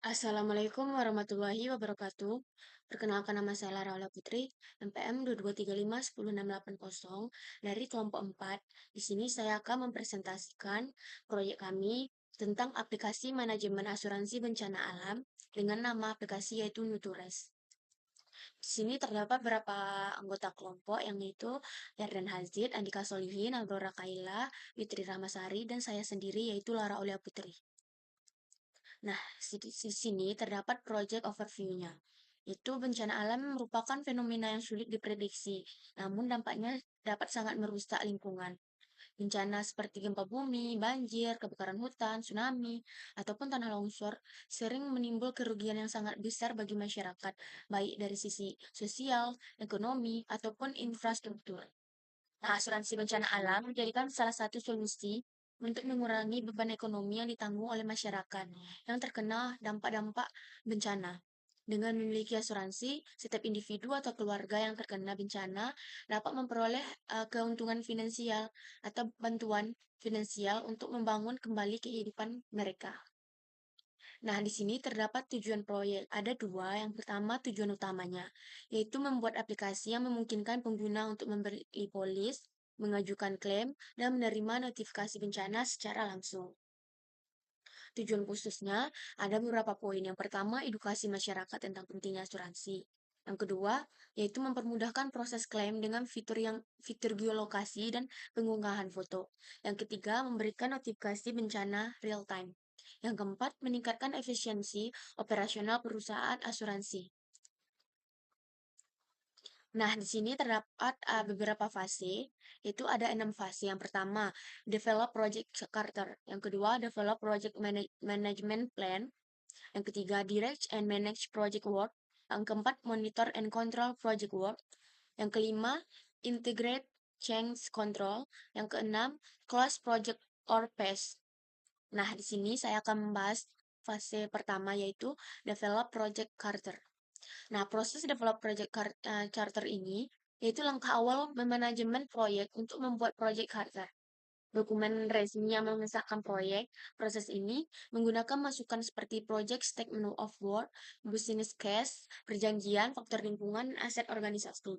Assalamualaikum warahmatullahi wabarakatuh. Perkenalkan nama saya Lara Ola Putri, NPM 2235 10680 dari kelompok 4. Di sini saya akan mempresentasikan proyek kami tentang aplikasi manajemen asuransi bencana alam dengan nama aplikasi yaitu Nutures. Di sini terdapat beberapa anggota kelompok yang yaitu Yarden Hazid, Andika Solihin, Aurora Kaila, Fitri Rahmasari, dan saya sendiri yaitu Lara Aulia Putri. Nah, di sini terdapat project overview-nya. Itu bencana alam merupakan fenomena yang sulit diprediksi, namun dampaknya dapat sangat merusak lingkungan. Bencana seperti gempa bumi, banjir, kebakaran hutan, tsunami, ataupun tanah longsor sering menimbul kerugian yang sangat besar bagi masyarakat, baik dari sisi sosial, ekonomi, ataupun infrastruktur. Nah, asuransi bencana alam menjadikan salah satu solusi untuk mengurangi beban ekonomi yang ditanggung oleh masyarakat yang terkena dampak-dampak bencana. Dengan memiliki asuransi, setiap individu atau keluarga yang terkena bencana dapat memperoleh keuntungan finansial atau bantuan finansial untuk membangun kembali kehidupan mereka. Nah, di sini terdapat tujuan proyek. Ada dua. Yang pertama, tujuan utamanya, yaitu membuat aplikasi yang memungkinkan pengguna untuk memberi polis, mengajukan klaim, dan menerima notifikasi bencana secara langsung. Tujuan khususnya ada beberapa poin. Yang pertama, edukasi masyarakat tentang pentingnya asuransi. Yang kedua, yaitu mempermudahkan proses klaim dengan fitur geolokasi dan pengunggahan foto. Yang ketiga, memberikan notifikasi bencana real time. Yang keempat, meningkatkan efisiensi operasional perusahaan asuransi. Nah, di sini terdapat beberapa fase, itu ada 6 fase. Yang pertama, develop project charter. Yang kedua, develop project management plan. Yang ketiga, direct and manage project work. Yang keempat, monitor and control project work. Yang kelima, integrate change control. Yang keenam, close project or phase. Nah, di sini saya akan membahas fase pertama yaitu develop project charter. Nah, proses develop project charter ini yaitu langkah awal memanajemen proyek untuk membuat project charter. Dokumen resmi yang mengesahkan proyek. Proses ini menggunakan masukan seperti project statement of work, business case, perjanjian, faktor lingkungan, aset organisasi.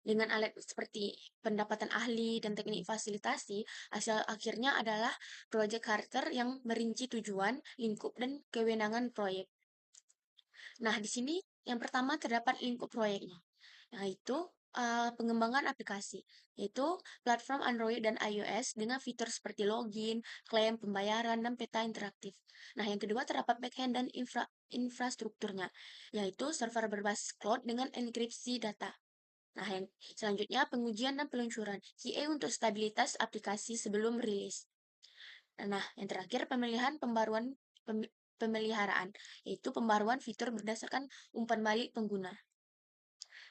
Dengan alat seperti pendapatan ahli dan teknik fasilitasi, hasil akhirnya adalah project charter yang merinci tujuan, lingkup, dan kewenangan proyek. Nah, di sini yang pertama terdapat lingkup proyeknya, yaitu pengembangan aplikasi, yaitu platform Android dan iOS dengan fitur seperti login, klaim, pembayaran, dan peta interaktif. Nah, yang kedua terdapat backend dan infrastrukturnya, yaitu server berbasis cloud dengan enkripsi data. Nah, yang selanjutnya pengujian dan peluncuran, QA untuk stabilitas aplikasi sebelum rilis. Nah, yang terakhir pemeliharaan, yaitu pembaruan fitur berdasarkan umpan balik pengguna.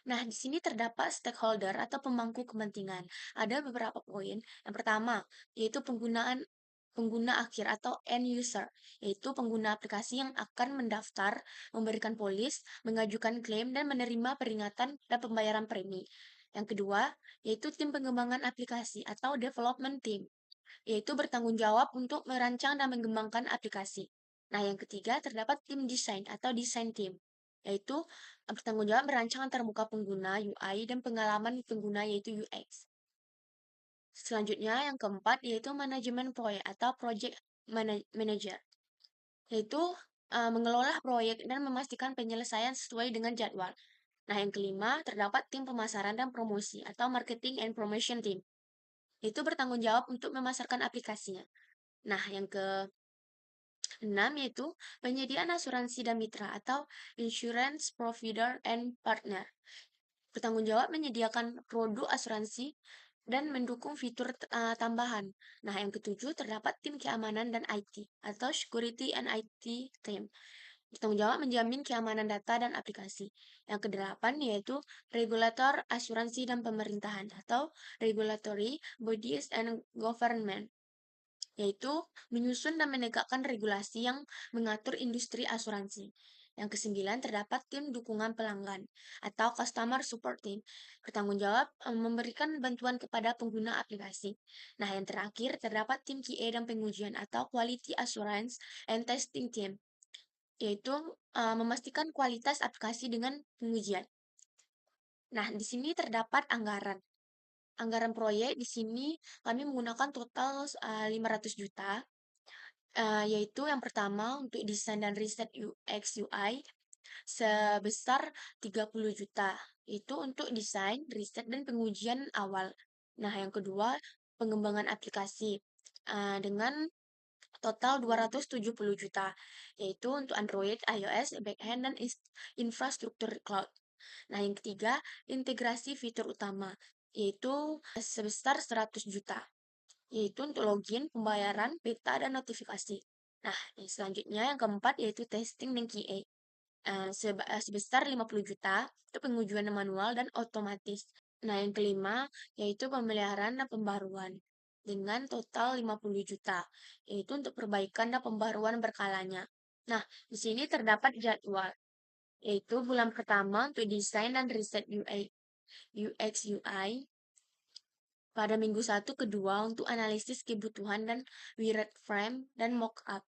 Nah, di sini terdapat stakeholder atau pemangku kepentingan. Ada beberapa poin. Yang pertama, yaitu pengguna akhir atau end user, yaitu pengguna aplikasi yang akan mendaftar, memberikan polis, mengajukan klaim, dan menerima peringatan dan pembayaran premi. Yang kedua, yaitu tim pengembangan aplikasi atau development team, yaitu bertanggung jawab untuk merancang dan mengembangkan aplikasi. Nah, yang ketiga terdapat tim desain atau design team, yaitu bertanggung jawab merancang antarmuka pengguna, UI, dan pengalaman pengguna yaitu UX. Selanjutnya, yang keempat yaitu manajemen proyek atau project manager, yaitu mengelola proyek dan memastikan penyelesaian sesuai dengan jadwal. Nah, yang kelima terdapat tim pemasaran dan promosi atau marketing and promotion team, itu bertanggung jawab untuk memasarkan aplikasinya. Nah, yang ke-6 yaitu penyediaan asuransi dan mitra atau insurance provider and partner. Bertanggung jawab menyediakan produk asuransi dan mendukung fitur tambahan. Nah, yang ketujuh terdapat tim keamanan dan IT atau security and IT team. Bertanggung jawab menjamin keamanan data dan aplikasi. Yang kedelapan yaitu regulator asuransi dan pemerintahan atau regulatory bodies and government, yaitu menyusun dan menegakkan regulasi yang mengatur industri asuransi. Yang kesembilan terdapat tim dukungan pelanggan atau customer support team, bertanggung jawab memberikan bantuan kepada pengguna aplikasi. Nah, yang terakhir terdapat tim QA dan pengujian atau quality assurance and testing team, yaitu memastikan kualitas aplikasi dengan pengujian. Nah, di sini terdapat anggaran. Anggaran proyek di sini kami menggunakan total 500 juta, yaitu yang pertama untuk desain dan riset UX UI sebesar 30 juta. Itu untuk desain, riset, dan pengujian awal. Nah, yang kedua, pengembangan aplikasi dengan total 270 juta, yaitu untuk Android, iOS, backend, dan infrastruktur cloud. Nah, yang ketiga, integrasi fitur utama, yaitu sebesar 100 juta, yaitu untuk login, pembayaran, beta, dan notifikasi. Nah, yang selanjutnya yang keempat yaitu testing dan QA. Sebesar 50 juta, itu pengujian manual dan otomatis. Nah, yang kelima yaitu pemeliharaan dan pembaruan dengan total 50 juta, yaitu untuk perbaikan dan pembaruan berkalanya. Nah, di sini terdapat jadwal, yaitu bulan pertama untuk desain dan riset UX UI, pada minggu 1 kedua untuk analisis kebutuhan dan wireframe dan mockup.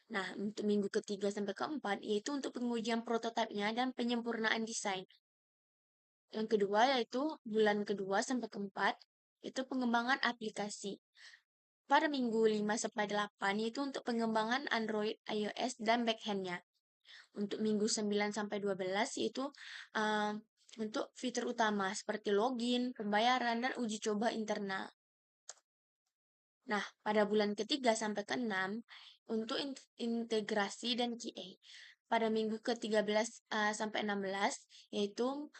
Nah, untuk minggu ketiga sampai keempat, yaitu untuk pengujian prototipenya dan penyempurnaan desain. Yang kedua, yaitu bulan kedua sampai keempat, itu pengembangan aplikasi. Pada minggu 5 sampai 8, yaitu untuk pengembangan Android, iOS, dan backend-nya. Untuk minggu 9 sampai 12, yaitu untuk fitur utama seperti login, pembayaran, dan uji coba internal. Nah, pada bulan ketiga sampai ke-6 untuk integrasi dan QA. Pada minggu ke-13 sampai 16 yaitu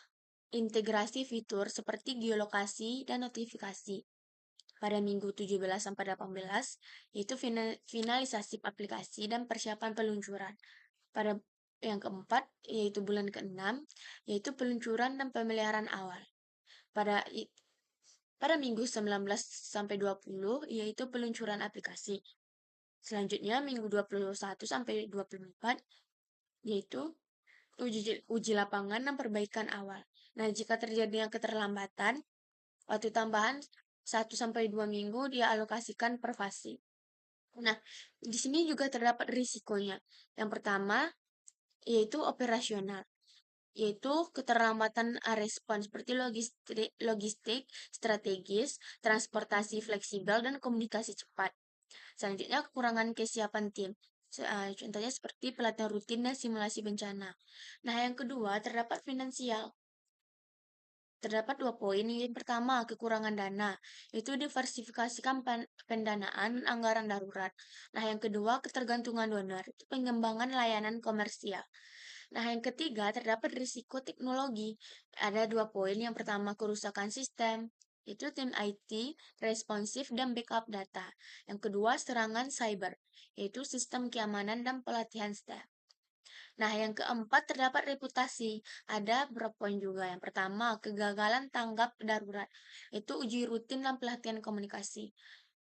integrasi fitur seperti geolokasi dan notifikasi. Pada minggu 17 sampai 18 yaitu finalisasi aplikasi dan persiapan peluncuran. Pada yang keempat yaitu bulan ke-6 yaitu peluncuran dan pemeliharaan awal. Pada minggu 19 sampai 20 yaitu peluncuran aplikasi. Selanjutnya minggu 21 sampai 24 yaitu uji lapangan dan perbaikan awal. Nah, jika terjadinya keterlambatan, waktu tambahan 1 sampai 2 minggu dialokasikan per fase. Nah, di sini juga terdapat risikonya. Yang pertama yaitu operasional, yaitu keterlambatan respons seperti logistik strategis, transportasi fleksibel, dan komunikasi cepat. Selanjutnya, kekurangan kesiapan tim. Contohnya seperti pelatihan rutin dan simulasi bencana. Nah, yang kedua, terdapat finansial. Terdapat 2 poin. Yang pertama, kekurangan dana. Itu diversifikasikan pendanaan anggaran darurat. Nah, yang kedua, ketergantungan donor. Itu pengembangan layanan komersial. Nah, yang ketiga, terdapat risiko teknologi. Ada 2 poin. Yang pertama, kerusakan sistem. Itu tim IT, responsif, dan backup data. Yang kedua, serangan cyber, yaitu sistem keamanan dan pelatihan staff. Nah, yang keempat, terdapat reputasi. Ada beberapa poin juga. Yang pertama, kegagalan tanggap darurat, yaitu uji rutin dan pelatihan komunikasi.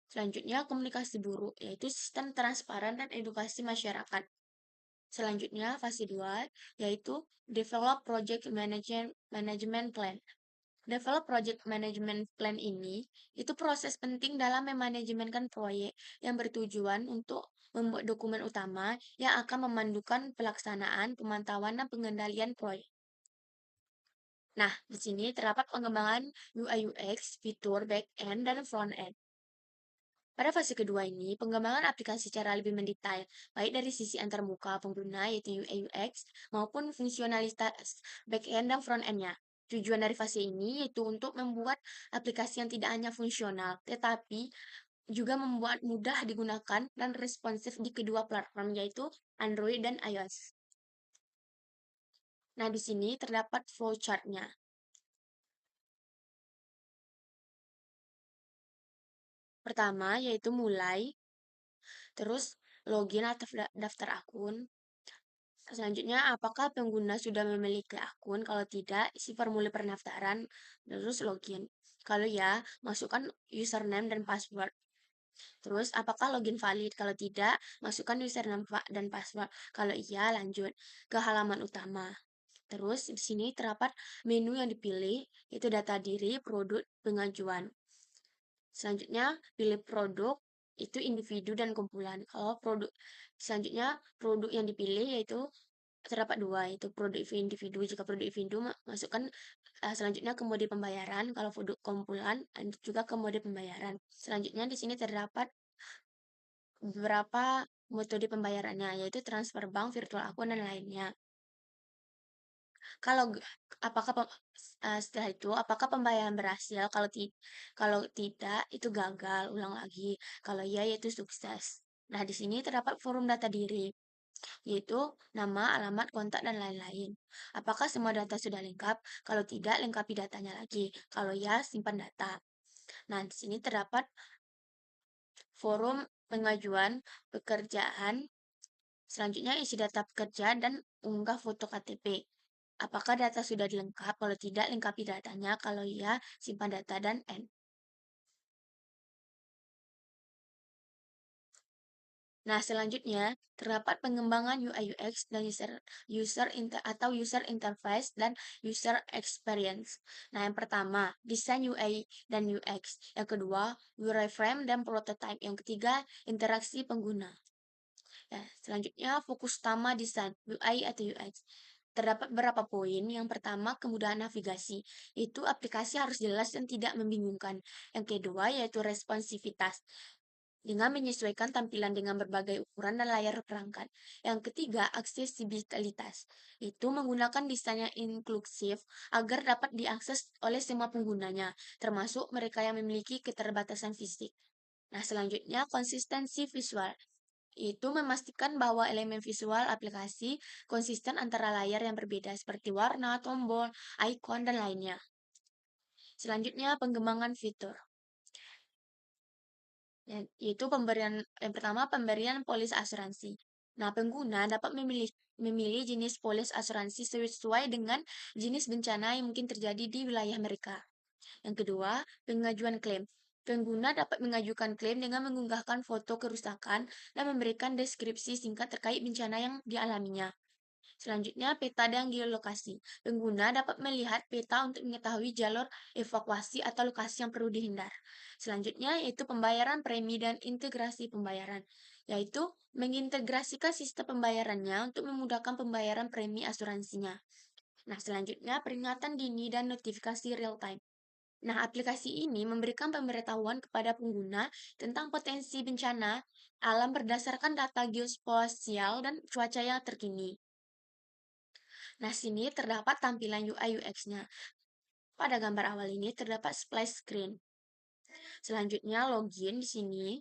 Selanjutnya, komunikasi buruk, yaitu sistem transparan dan edukasi masyarakat. Selanjutnya, fase 2, yaitu develop project management plan. Develop project management plan ini, itu proses penting dalam memanajemenkan proyek yang bertujuan untuk membuat dokumen utama yang akan memandukan pelaksanaan, pemantauan, dan pengendalian proyek. Nah, di sini terdapat pengembangan UI UX, fitur, back-end, dan front-end. Pada fase kedua ini, pengembangan aplikasi secara lebih mendetail, baik dari sisi antarmuka pengguna yaitu UI UX maupun fungsionalitas back-end dan front-end-nya. Tujuan dari fase ini yaitu untuk membuat aplikasi yang tidak hanya fungsional, tetapi juga membuat mudah digunakan dan responsif di kedua platform yaitu Android dan iOS. Nah, di sini terdapat flowchart-nya. Pertama, yaitu mulai, terus login atau daftar akun. Selanjutnya, apakah pengguna sudah memiliki akun? Kalau tidak, isi formulir pendaftaran, terus login. Kalau ya, masukkan username dan password. Terus, apakah login valid? Kalau tidak, masukkan username dan password. Kalau iya, lanjut ke halaman utama. Terus, di sini terdapat menu yang dipilih, itu data diri, produk, pengajuan. Selanjutnya, pilih produk, itu individu dan kumpulan. Kalau produk selanjutnya produk yang dipilih yaitu terdapat dua, yaitu produk individu. Jika produk individu masukkan selanjutnya ke mode pembayaran, kalau produk kumpulan juga ke mode pembayaran. Selanjutnya di sini terdapat beberapa metode pembayarannya, yaitu transfer bank, virtual akun, dan lainnya. Kalau apakah setelah itu apakah pembayaran berhasil? Kalau tidak itu gagal, ulang lagi. Kalau iya yaitu sukses. Nah, di sini terdapat forum data diri, yaitu nama, alamat, kontak, dan lain-lain. Apakah semua data sudah lengkap? Kalau tidak, lengkapi datanya lagi. Kalau ya, simpan data. Nah, di sini terdapat forum pengajuan pekerjaan. Selanjutnya isi data pekerja dan unggah foto KTP. Apakah data sudah dilengkap? Kalau tidak, lengkapi datanya. Kalau iya, simpan data dan end. Nah, selanjutnya terdapat pengembangan UI UX dan user interface dan user experience. Nah, yang pertama, desain UI dan UX. Yang kedua, wireframe dan prototype. Yang ketiga, interaksi pengguna. Ya, selanjutnya fokus utama desain UI atau UX. Terdapat beberapa poin. Yang pertama, kemudahan navigasi. Itu aplikasi harus jelas dan tidak membingungkan. Yang kedua, yaitu responsivitas dengan menyesuaikan tampilan dengan berbagai ukuran dan layar perangkat. Yang ketiga, aksesibilitas. Itu menggunakan desain yang inklusif agar dapat diakses oleh semua penggunanya, termasuk mereka yang memiliki keterbatasan fisik. Nah, selanjutnya konsistensi visual. Itu memastikan bahwa elemen visual aplikasi konsisten antara layar yang berbeda seperti warna, tombol, icon, dan lainnya. Selanjutnya pengembangan fitur. Yaitu yang pertama pemberian polis asuransi. Nah, pengguna dapat memilih jenis polis asuransi sesuai dengan jenis bencana yang mungkin terjadi di wilayah mereka. Yang kedua, pengajuan klaim. Pengguna dapat mengajukan klaim dengan mengunggahkan foto kerusakan dan memberikan deskripsi singkat terkait bencana yang dialaminya. Selanjutnya, peta dan geolokasi. Pengguna dapat melihat peta untuk mengetahui jalur evakuasi atau lokasi yang perlu dihindar. Selanjutnya, yaitu pembayaran premi dan integrasi pembayaran, yaitu mengintegrasikan sistem pembayarannya untuk memudahkan pembayaran premi asuransinya. Nah, selanjutnya, peringatan dini dan notifikasi real time. Nah, aplikasi ini memberikan pemberitahuan kepada pengguna tentang potensi bencana alam berdasarkan data geospasial dan cuaca yang terkini. Nah, sini terdapat tampilan UI UX-nya. Pada gambar awal ini terdapat splash screen. Selanjutnya login di sini.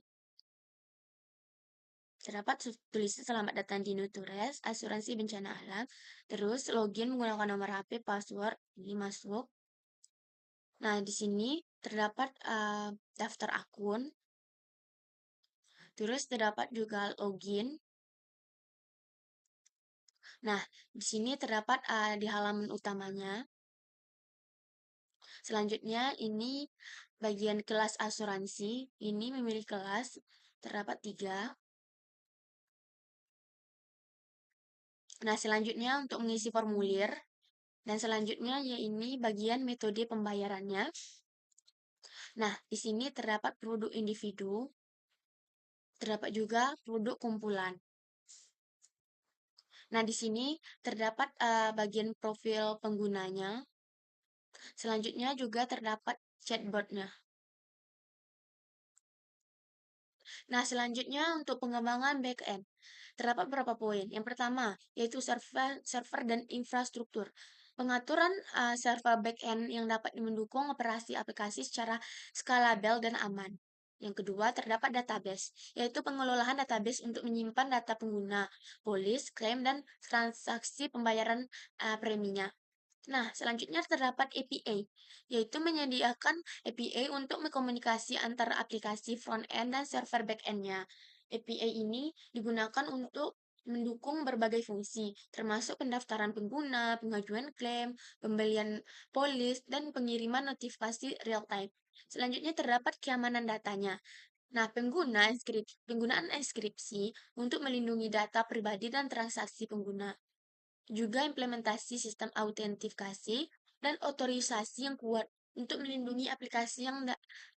Terdapat tulisan selamat datang di Nutures, asuransi bencana alam. Terus login menggunakan nomor HP, password, ini masuk. Nah, di sini terdapat daftar akun. Terus terdapat juga login. Nah, di sini terdapat di halaman utamanya. Selanjutnya ini bagian kelas asuransi. Ini memilih kelas, terdapat 3. Nah, selanjutnya untuk mengisi formulir. Dan selanjutnya ya ini bagian metode pembayarannya. Nah, di sini terdapat produk individu, terdapat juga produk kumpulan. Nah, di sini terdapat bagian profil penggunanya. Selanjutnya juga terdapat chatbotnya. Nah, selanjutnya untuk pengembangan backend. Terdapat beberapa poin. Yang pertama, yaitu server dan infrastruktur. Pengaturan server backend yang dapat mendukung operasi aplikasi secara skalabel dan aman. Yang kedua, terdapat database, yaitu pengelolaan database untuk menyimpan data pengguna, polis, klaim, dan transaksi pembayaran preminya. Nah, selanjutnya terdapat API, yaitu menyediakan API untuk komunikasi antara aplikasi front-end dan server back-end-nya. API ini digunakan untuk mendukung berbagai fungsi, termasuk pendaftaran pengguna, pengajuan klaim, pembelian polis, dan pengiriman notifikasi real-time. Selanjutnya terdapat keamanan datanya. Nah, penggunaan inskripsi untuk melindungi data pribadi dan transaksi pengguna. Juga implementasi sistem autentikasi dan otorisasi yang kuat untuk melindungi aplikasi yang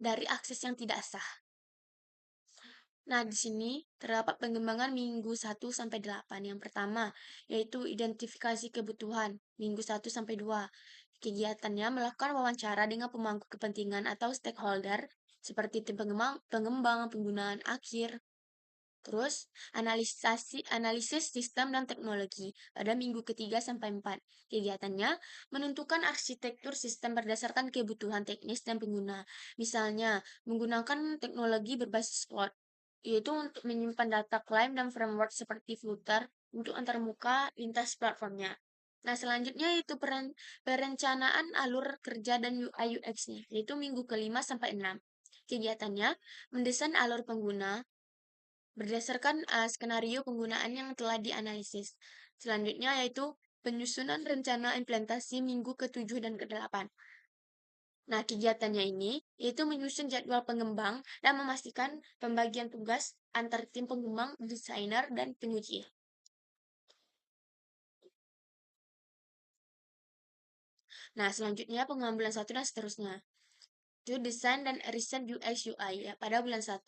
dari akses yang tidak sah. Nah, di sini terdapat pengembangan minggu 1 sampai 8. Yang pertama, yaitu identifikasi kebutuhan, minggu 1 sampai 2. Kegiatannya melakukan wawancara dengan pemangku kepentingan atau stakeholder, seperti tim pengembang, penggunaan akhir. Terus, analisis sistem dan teknologi pada minggu ke-3 sampai 4. Kegiatannya menentukan arsitektur sistem berdasarkan kebutuhan teknis dan pengguna. Misalnya, menggunakan teknologi berbasis cloud, yaitu untuk menyimpan data klaim dan framework seperti Flutter untuk antarmuka lintas platformnya. Nah, selanjutnya itu perencanaan alur kerja dan UI UX-nya, yaitu minggu ke-5 sampai 6. Kegiatannya mendesain alur pengguna berdasarkan skenario penggunaan yang telah dianalisis. Selanjutnya yaitu penyusunan rencana implementasi minggu ke-7 dan ke-8. Nah, kegiatannya ini yaitu menyusun jadwal pengembang dan memastikan pembagian tugas antar tim pengembang, desainer, dan penguji. Nah, selanjutnya pengambilan satu dan seterusnya. Itu desain dan riset UX UI ya, pada bulan 1.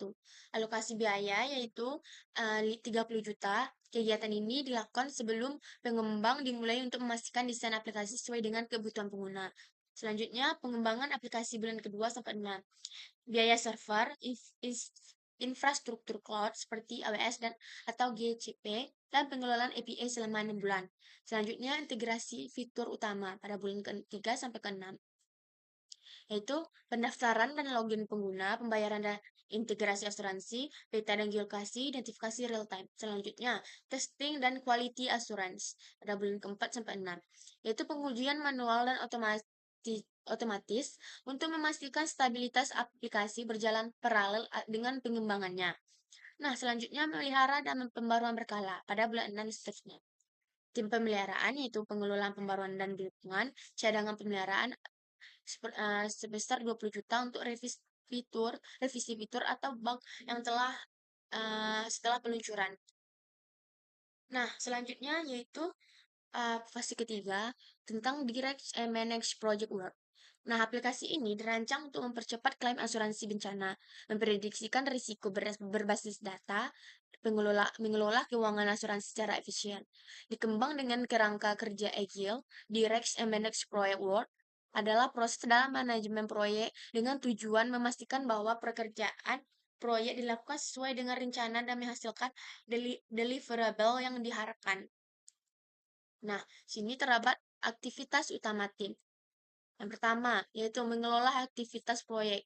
Alokasi biaya yaitu 30 juta. Kegiatan ini dilakukan sebelum pengembang dimulai untuk memastikan desain aplikasi sesuai dengan kebutuhan pengguna. Selanjutnya, pengembangan aplikasi bulan ke-2 sampai 6. Biaya server, infrastruktur cloud seperti AWS atau GCP, dan pengelolaan API selama 6 bulan. Selanjutnya, integrasi fitur utama pada bulan ke-3 sampai ke-6, yaitu pendaftaran dan login pengguna, pembayaran dan integrasi asuransi, data dan geolokasi, identifikasi real time. Selanjutnya, testing dan quality assurance pada bulan ke-4 sampai 6, yaitu pengujian manual dan otomatis untuk memastikan stabilitas aplikasi berjalan paralel dengan pengembangannya. Nah, selanjutnya melihara dan pembaruan berkala pada bulan 6 dan seterusnya. Tim pemeliharaan yaitu pengelolaan pembaruan dan dukungan, cadangan pemeliharaan sebesar 20 juta untuk revisi fitur atau bug yang telah setelah peluncuran. Nah, selanjutnya yaitu fase ketiga tentang direct and manage project work. Nah, aplikasi ini dirancang untuk mempercepat klaim asuransi bencana, memprediksikan risiko berbasis data, mengelola keuangan asuransi secara efisien. Dikembang dengan kerangka kerja agile, direct and manage project work adalah proses dalam manajemen proyek dengan tujuan memastikan bahwa pekerjaan proyek dilakukan sesuai dengan rencana dan menghasilkan deliverable yang diharapkan. Nah, sini terdapat aktivitas utama tim. Yang pertama, yaitu mengelola aktivitas proyek.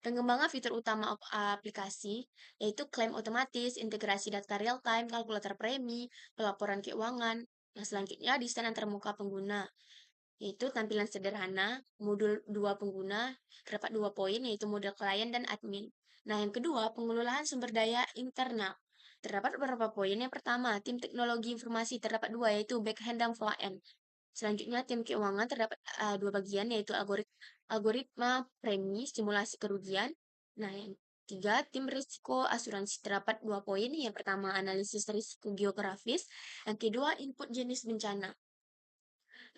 Pengembangan fitur utama aplikasi, yaitu klaim otomatis, integrasi data real-time, kalkulator premi, pelaporan keuangan. Yang selanjutnya, desain antarmuka pengguna, yaitu tampilan sederhana, modul 2 pengguna, terdapat 2 poin, yaitu model klien dan admin. Nah, yang kedua, pengelolaan sumber daya internal. Terdapat beberapa poin. Yang pertama, tim teknologi informasi terdapat 2, yaitu backhand dan front-end. Selanjutnya, tim keuangan terdapat 2 bagian, yaitu algoritma premi, simulasi kerugian. Nah, yang tiga, tim risiko asuransi terdapat 2 poin. Yang pertama, analisis risiko geografis. Yang kedua, input jenis bencana.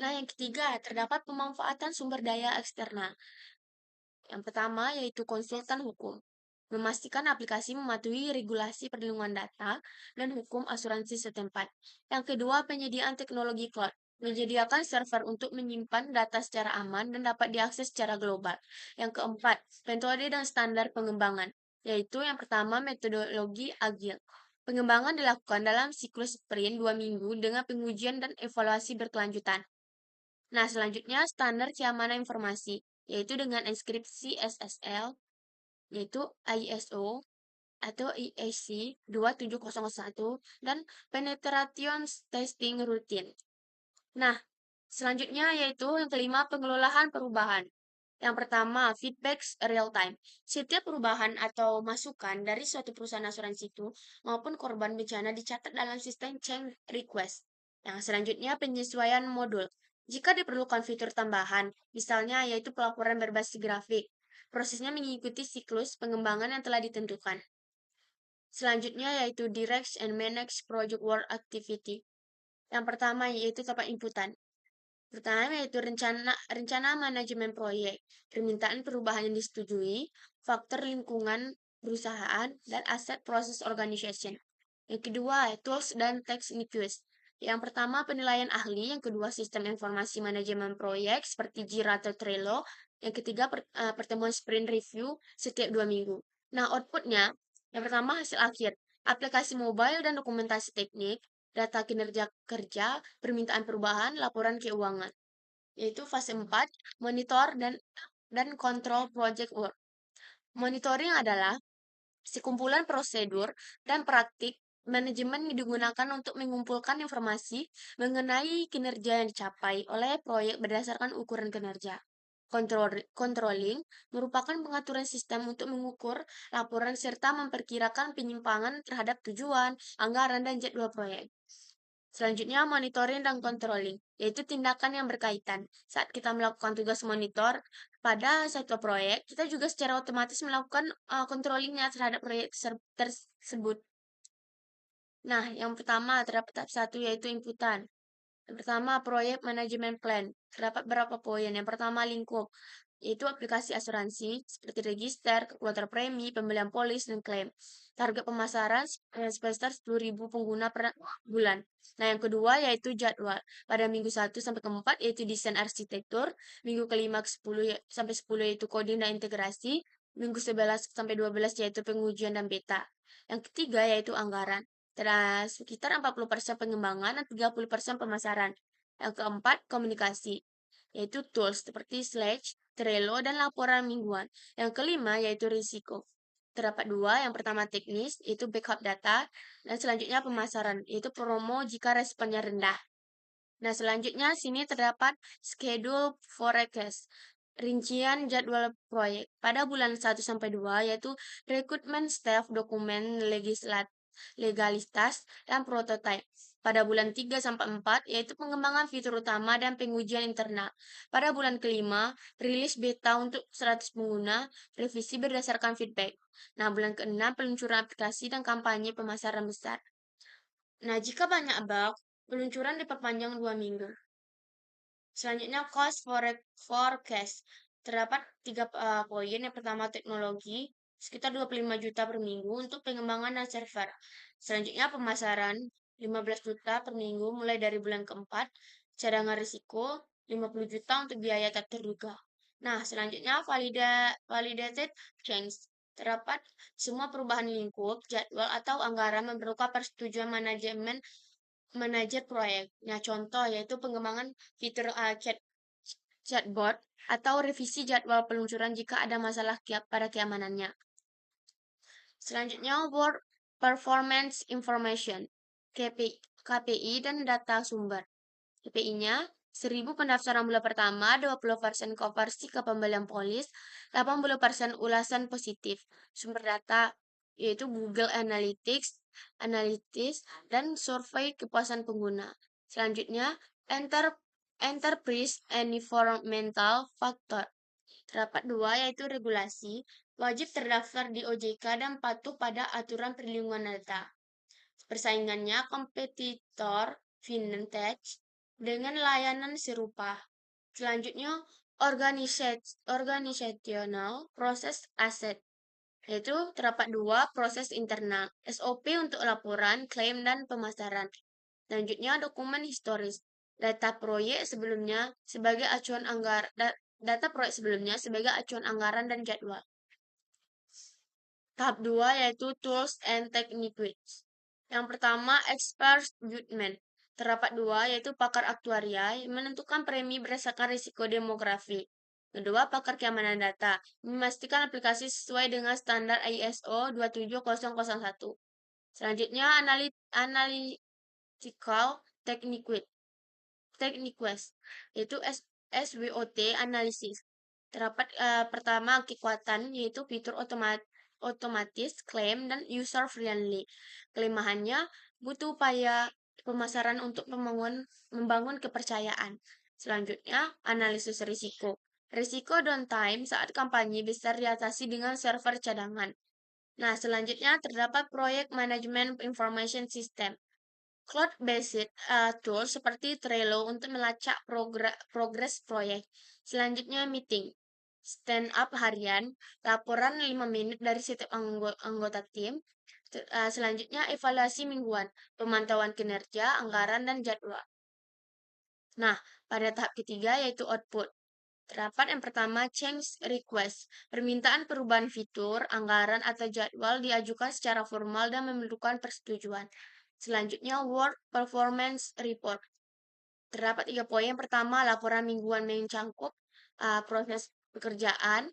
Nah, yang ketiga, terdapat pemanfaatan sumber daya eksternal. Yang pertama, yaitu konsultan hukum. Memastikan aplikasi mematuhi regulasi perlindungan data dan hukum asuransi setempat. Yang kedua, penyediaan teknologi cloud. Menyediakan server untuk menyimpan data secara aman dan dapat diakses secara global. Yang keempat, metode dan standar pengembangan, yaitu yang pertama, metodologi agile. Pengembangan dilakukan dalam siklus sprint 2 minggu dengan pengujian dan evaluasi berkelanjutan. Nah, selanjutnya standar keamanan informasi, yaitu dengan inskripsi SSL, yaitu ISO atau IEC 27001 dan penetration testing rutin. Nah, selanjutnya yaitu yang kelima, pengelolaan perubahan. Yang pertama, feedback real time. Setiap perubahan atau masukan dari suatu perusahaan asuransi itu maupun korban bencana dicatat dalam sistem change request. Yang selanjutnya, penyesuaian modul. Jika diperlukan fitur tambahan, misalnya yaitu pelaporan berbasis grafik, prosesnya mengikuti siklus pengembangan yang telah ditentukan. Selanjutnya yaitu direct and manage project work activity. Yang pertama yaitu tempat inputan. Pertama yaitu rencana manajemen proyek, permintaan perubahan yang disetujui, faktor lingkungan perusahaan, dan aset proses organization. Yang kedua, tools dan techniques. Yang pertama, penilaian ahli. Yang kedua, sistem informasi manajemen proyek seperti Jira atau Trello. Yang ketiga, pertemuan sprint review setiap 2 minggu. Nah, outputnya, yang pertama hasil akhir, aplikasi mobile dan dokumentasi teknik, data kinerja kerja, permintaan perubahan, laporan keuangan. Yaitu fase 4, monitor dan kontrol project work. Monitoring adalah sekumpulan prosedur dan praktik manajemen yang digunakan untuk mengumpulkan informasi mengenai kinerja yang dicapai oleh proyek berdasarkan ukuran kinerja. Controlling merupakan pengaturan sistem untuk mengukur laporan serta memperkirakan penyimpangan terhadap tujuan, anggaran, dan jadwal proyek. Selanjutnya, monitoring dan controlling, yaitu tindakan yang berkaitan. Saat kita melakukan tugas monitor pada satu proyek, kita juga secara otomatis melakukan controllingnya terhadap proyek tersebut. Nah, yang pertama terdapat tahap 1 yaitu inputan. Yang pertama, proyek manajemen plan. Terdapat berapa poin? Yang pertama, lingkup, yaitu aplikasi asuransi seperti register, kuota premi, pembelian polis, dan klaim. Target pemasaran sebesar 10.000 pengguna per bulan. Nah, yang kedua yaitu jadwal. Pada minggu 1 sampai ke 4 yaitu desain arsitektur, minggu kelima ke 10 sampai 10 yaitu coding dan integrasi, minggu 11 sampai 12 yaitu pengujian dan beta. Yang ketiga yaitu anggaran. Sekitar 40% pengembangan dan 30% pemasaran. Yang keempat, komunikasi, yaitu tools seperti Slack, Trello, dan laporan mingguan. Yang kelima, yaitu risiko. Terdapat dua, yang pertama teknis, yaitu backup data, dan selanjutnya pemasaran, yaitu promo jika responnya rendah. Nah, selanjutnya sini terdapat schedule forecast, rincian jadwal proyek. Pada bulan 1 sampai 2 yaitu rekrutmen staff, dokumen legalitas, dan prototype. Pada bulan 3 sampai 4 yaitu pengembangan fitur utama dan pengujian internal. Pada bulan kelima, rilis beta untuk 100 pengguna, revisi berdasarkan feedback. Nah, bulan ke-6 peluncuran aplikasi dan kampanye pemasaran besar. Nah, jika banyak bug, peluncuran diperpanjang 2 minggu. Selanjutnya, cost forecast. Terdapat 3 poin. Yang pertama, teknologi, sekitar 25 juta per minggu untuk pengembangan dan server. Selanjutnya, pemasaran, 15 juta per minggu mulai dari bulan keempat. Cadangan risiko, 50 juta untuk biaya tak terduga. Nah, selanjutnya, validated change. Terdapat semua perubahan lingkup, jadwal, atau anggaran memerlukan persetujuan manajer proyek. Nah, contoh yaitu pengembangan fitur chatbot atau revisi jadwal peluncuran jika ada masalah pada keamanannya. Selanjutnya, Work Performance Information, KPI dan data sumber. KPI-nya 1.000 pendaftaran bulan pertama, 20% konversi ke pembelian polis, 80% ulasan positif. Sumber data yaitu Google Analytics, dan survei kepuasan pengguna. Selanjutnya, enterprise and environmental factor. Terdapat dua, yaitu regulasi, wajib terdaftar di OJK dan patuh pada aturan perlindungan data. Persaingannya, kompetitor fintech dengan layanan serupa. Selanjutnya, organisational proses aset, yaitu terdapat dua, proses internal, SOP untuk laporan, klaim, dan pemasaran. Selanjutnya, dokumen historis, data proyek sebelumnya sebagai acuan anggaran dan jadwal. Tahap 2 yaitu tools and techniques. Yang pertama, expert judgment. Terdapat dua, yaitu pakar aktuaria yang menentukan premi berdasarkan risiko demografi. Kedua, pakar keamanan data, memastikan aplikasi sesuai dengan standar ISO 27001. Selanjutnya, analytical techniques, yaitu SWOT analisis. Terdapat pertama, kekuatan, yaitu fitur otomatis, klaim, dan user friendly. Kelemahannya, butuh upaya pemasaran untuk membangun kepercayaan. Selanjutnya, analisis risiko. Risiko downtime saat kampanye besar diatasi dengan server cadangan. Nah, selanjutnya terdapat proyek manajemen information system. Cloud-based tool seperti Trello untuk melacak progres proyek. Selanjutnya, meeting. stand up harian, laporan 5 menit dari setiap anggota tim. Selanjutnya evaluasi mingguan, pemantauan kinerja, anggaran, dan jadwal. Nah, pada tahap ketiga yaitu output. Terdapat yang pertama change request. Permintaan perubahan fitur, anggaran, atau jadwal diajukan secara formal dan memerlukan persetujuan. Selanjutnya work performance report. Terdapat 3 poin. Yang pertama, laporan mingguan mencangkup proses pekerjaan.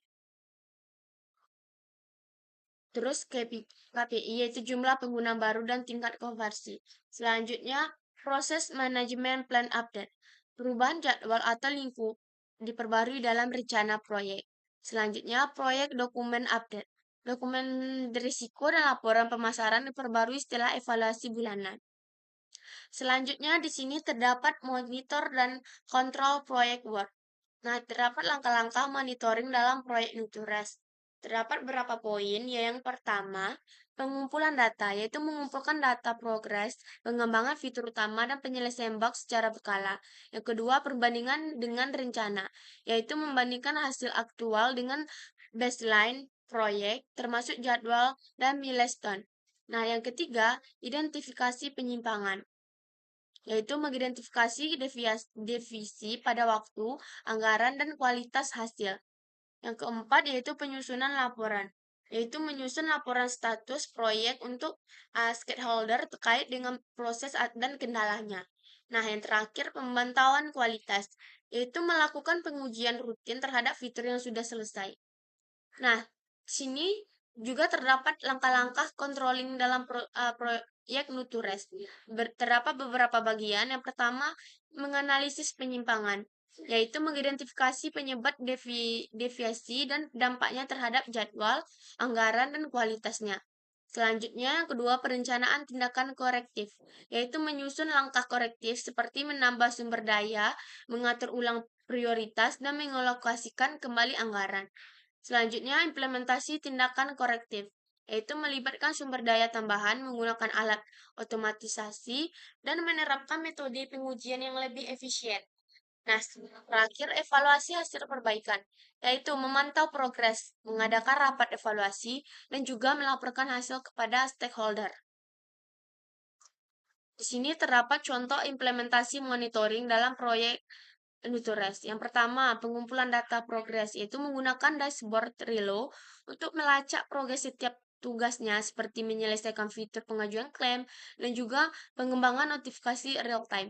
Terus KPI yaitu jumlah pengguna baru dan tingkat konversi. Selanjutnya, proses manajemen plan update. Perubahan jadwal atau lingkup diperbarui dalam rencana proyek. Selanjutnya, proyek dokumen update. Dokumen risiko dan laporan pemasaran diperbarui setelah evaluasi bulanan. Selanjutnya, di sini terdapat monitor dan kontrol proyek work. Nah, terdapat langkah-langkah monitoring dalam proyek Nutures. Terdapat beberapa poin, yang pertama, pengumpulan data, yaitu mengumpulkan data progres, pengembangan fitur utama, dan penyelesaian bug secara berkala. Yang kedua, perbandingan dengan rencana, yaitu membandingkan hasil aktual dengan baseline proyek, termasuk jadwal dan milestone. Nah, yang ketiga, identifikasi penyimpangan, yaitu mengidentifikasi devisi pada waktu, anggaran, dan kualitas hasil. Yang keempat yaitu penyusunan laporan, yaitu menyusun laporan status proyek untuk stakeholder terkait dengan proses dan kendalanya. Nah, yang terakhir pemantauan kualitas, yaitu melakukan pengujian rutin terhadap fitur yang sudah selesai. Nah, sini juga terdapat langkah-langkah controlling dalam proyek Nutures. Terdapat beberapa bagian. Yang pertama, menganalisis penyimpangan, yaitu mengidentifikasi penyebab deviasi dan dampaknya terhadap jadwal, anggaran, dan kualitasnya. Selanjutnya, yang kedua, perencanaan tindakan korektif, yaitu menyusun langkah korektif seperti menambah sumber daya, mengatur ulang prioritas, dan mengalokasikan kembali anggaran. Selanjutnya, implementasi tindakan korektif, yaitu melibatkan sumber daya tambahan, menggunakan alat otomatisasi, dan menerapkan metode pengujian yang lebih efisien. Nah, terakhir, evaluasi hasil perbaikan, yaitu memantau progres, mengadakan rapat evaluasi, dan juga melaporkan hasil kepada stakeholder. Di sini terdapat contoh implementasi monitoring dalam proyek Nutures. Yang pertama, pengumpulan data progres, yaitu menggunakan dashboard Trello untuk melacak progres setiap tugasnya seperti menyelesaikan fitur pengajuan klaim dan juga pengembangan notifikasi real time.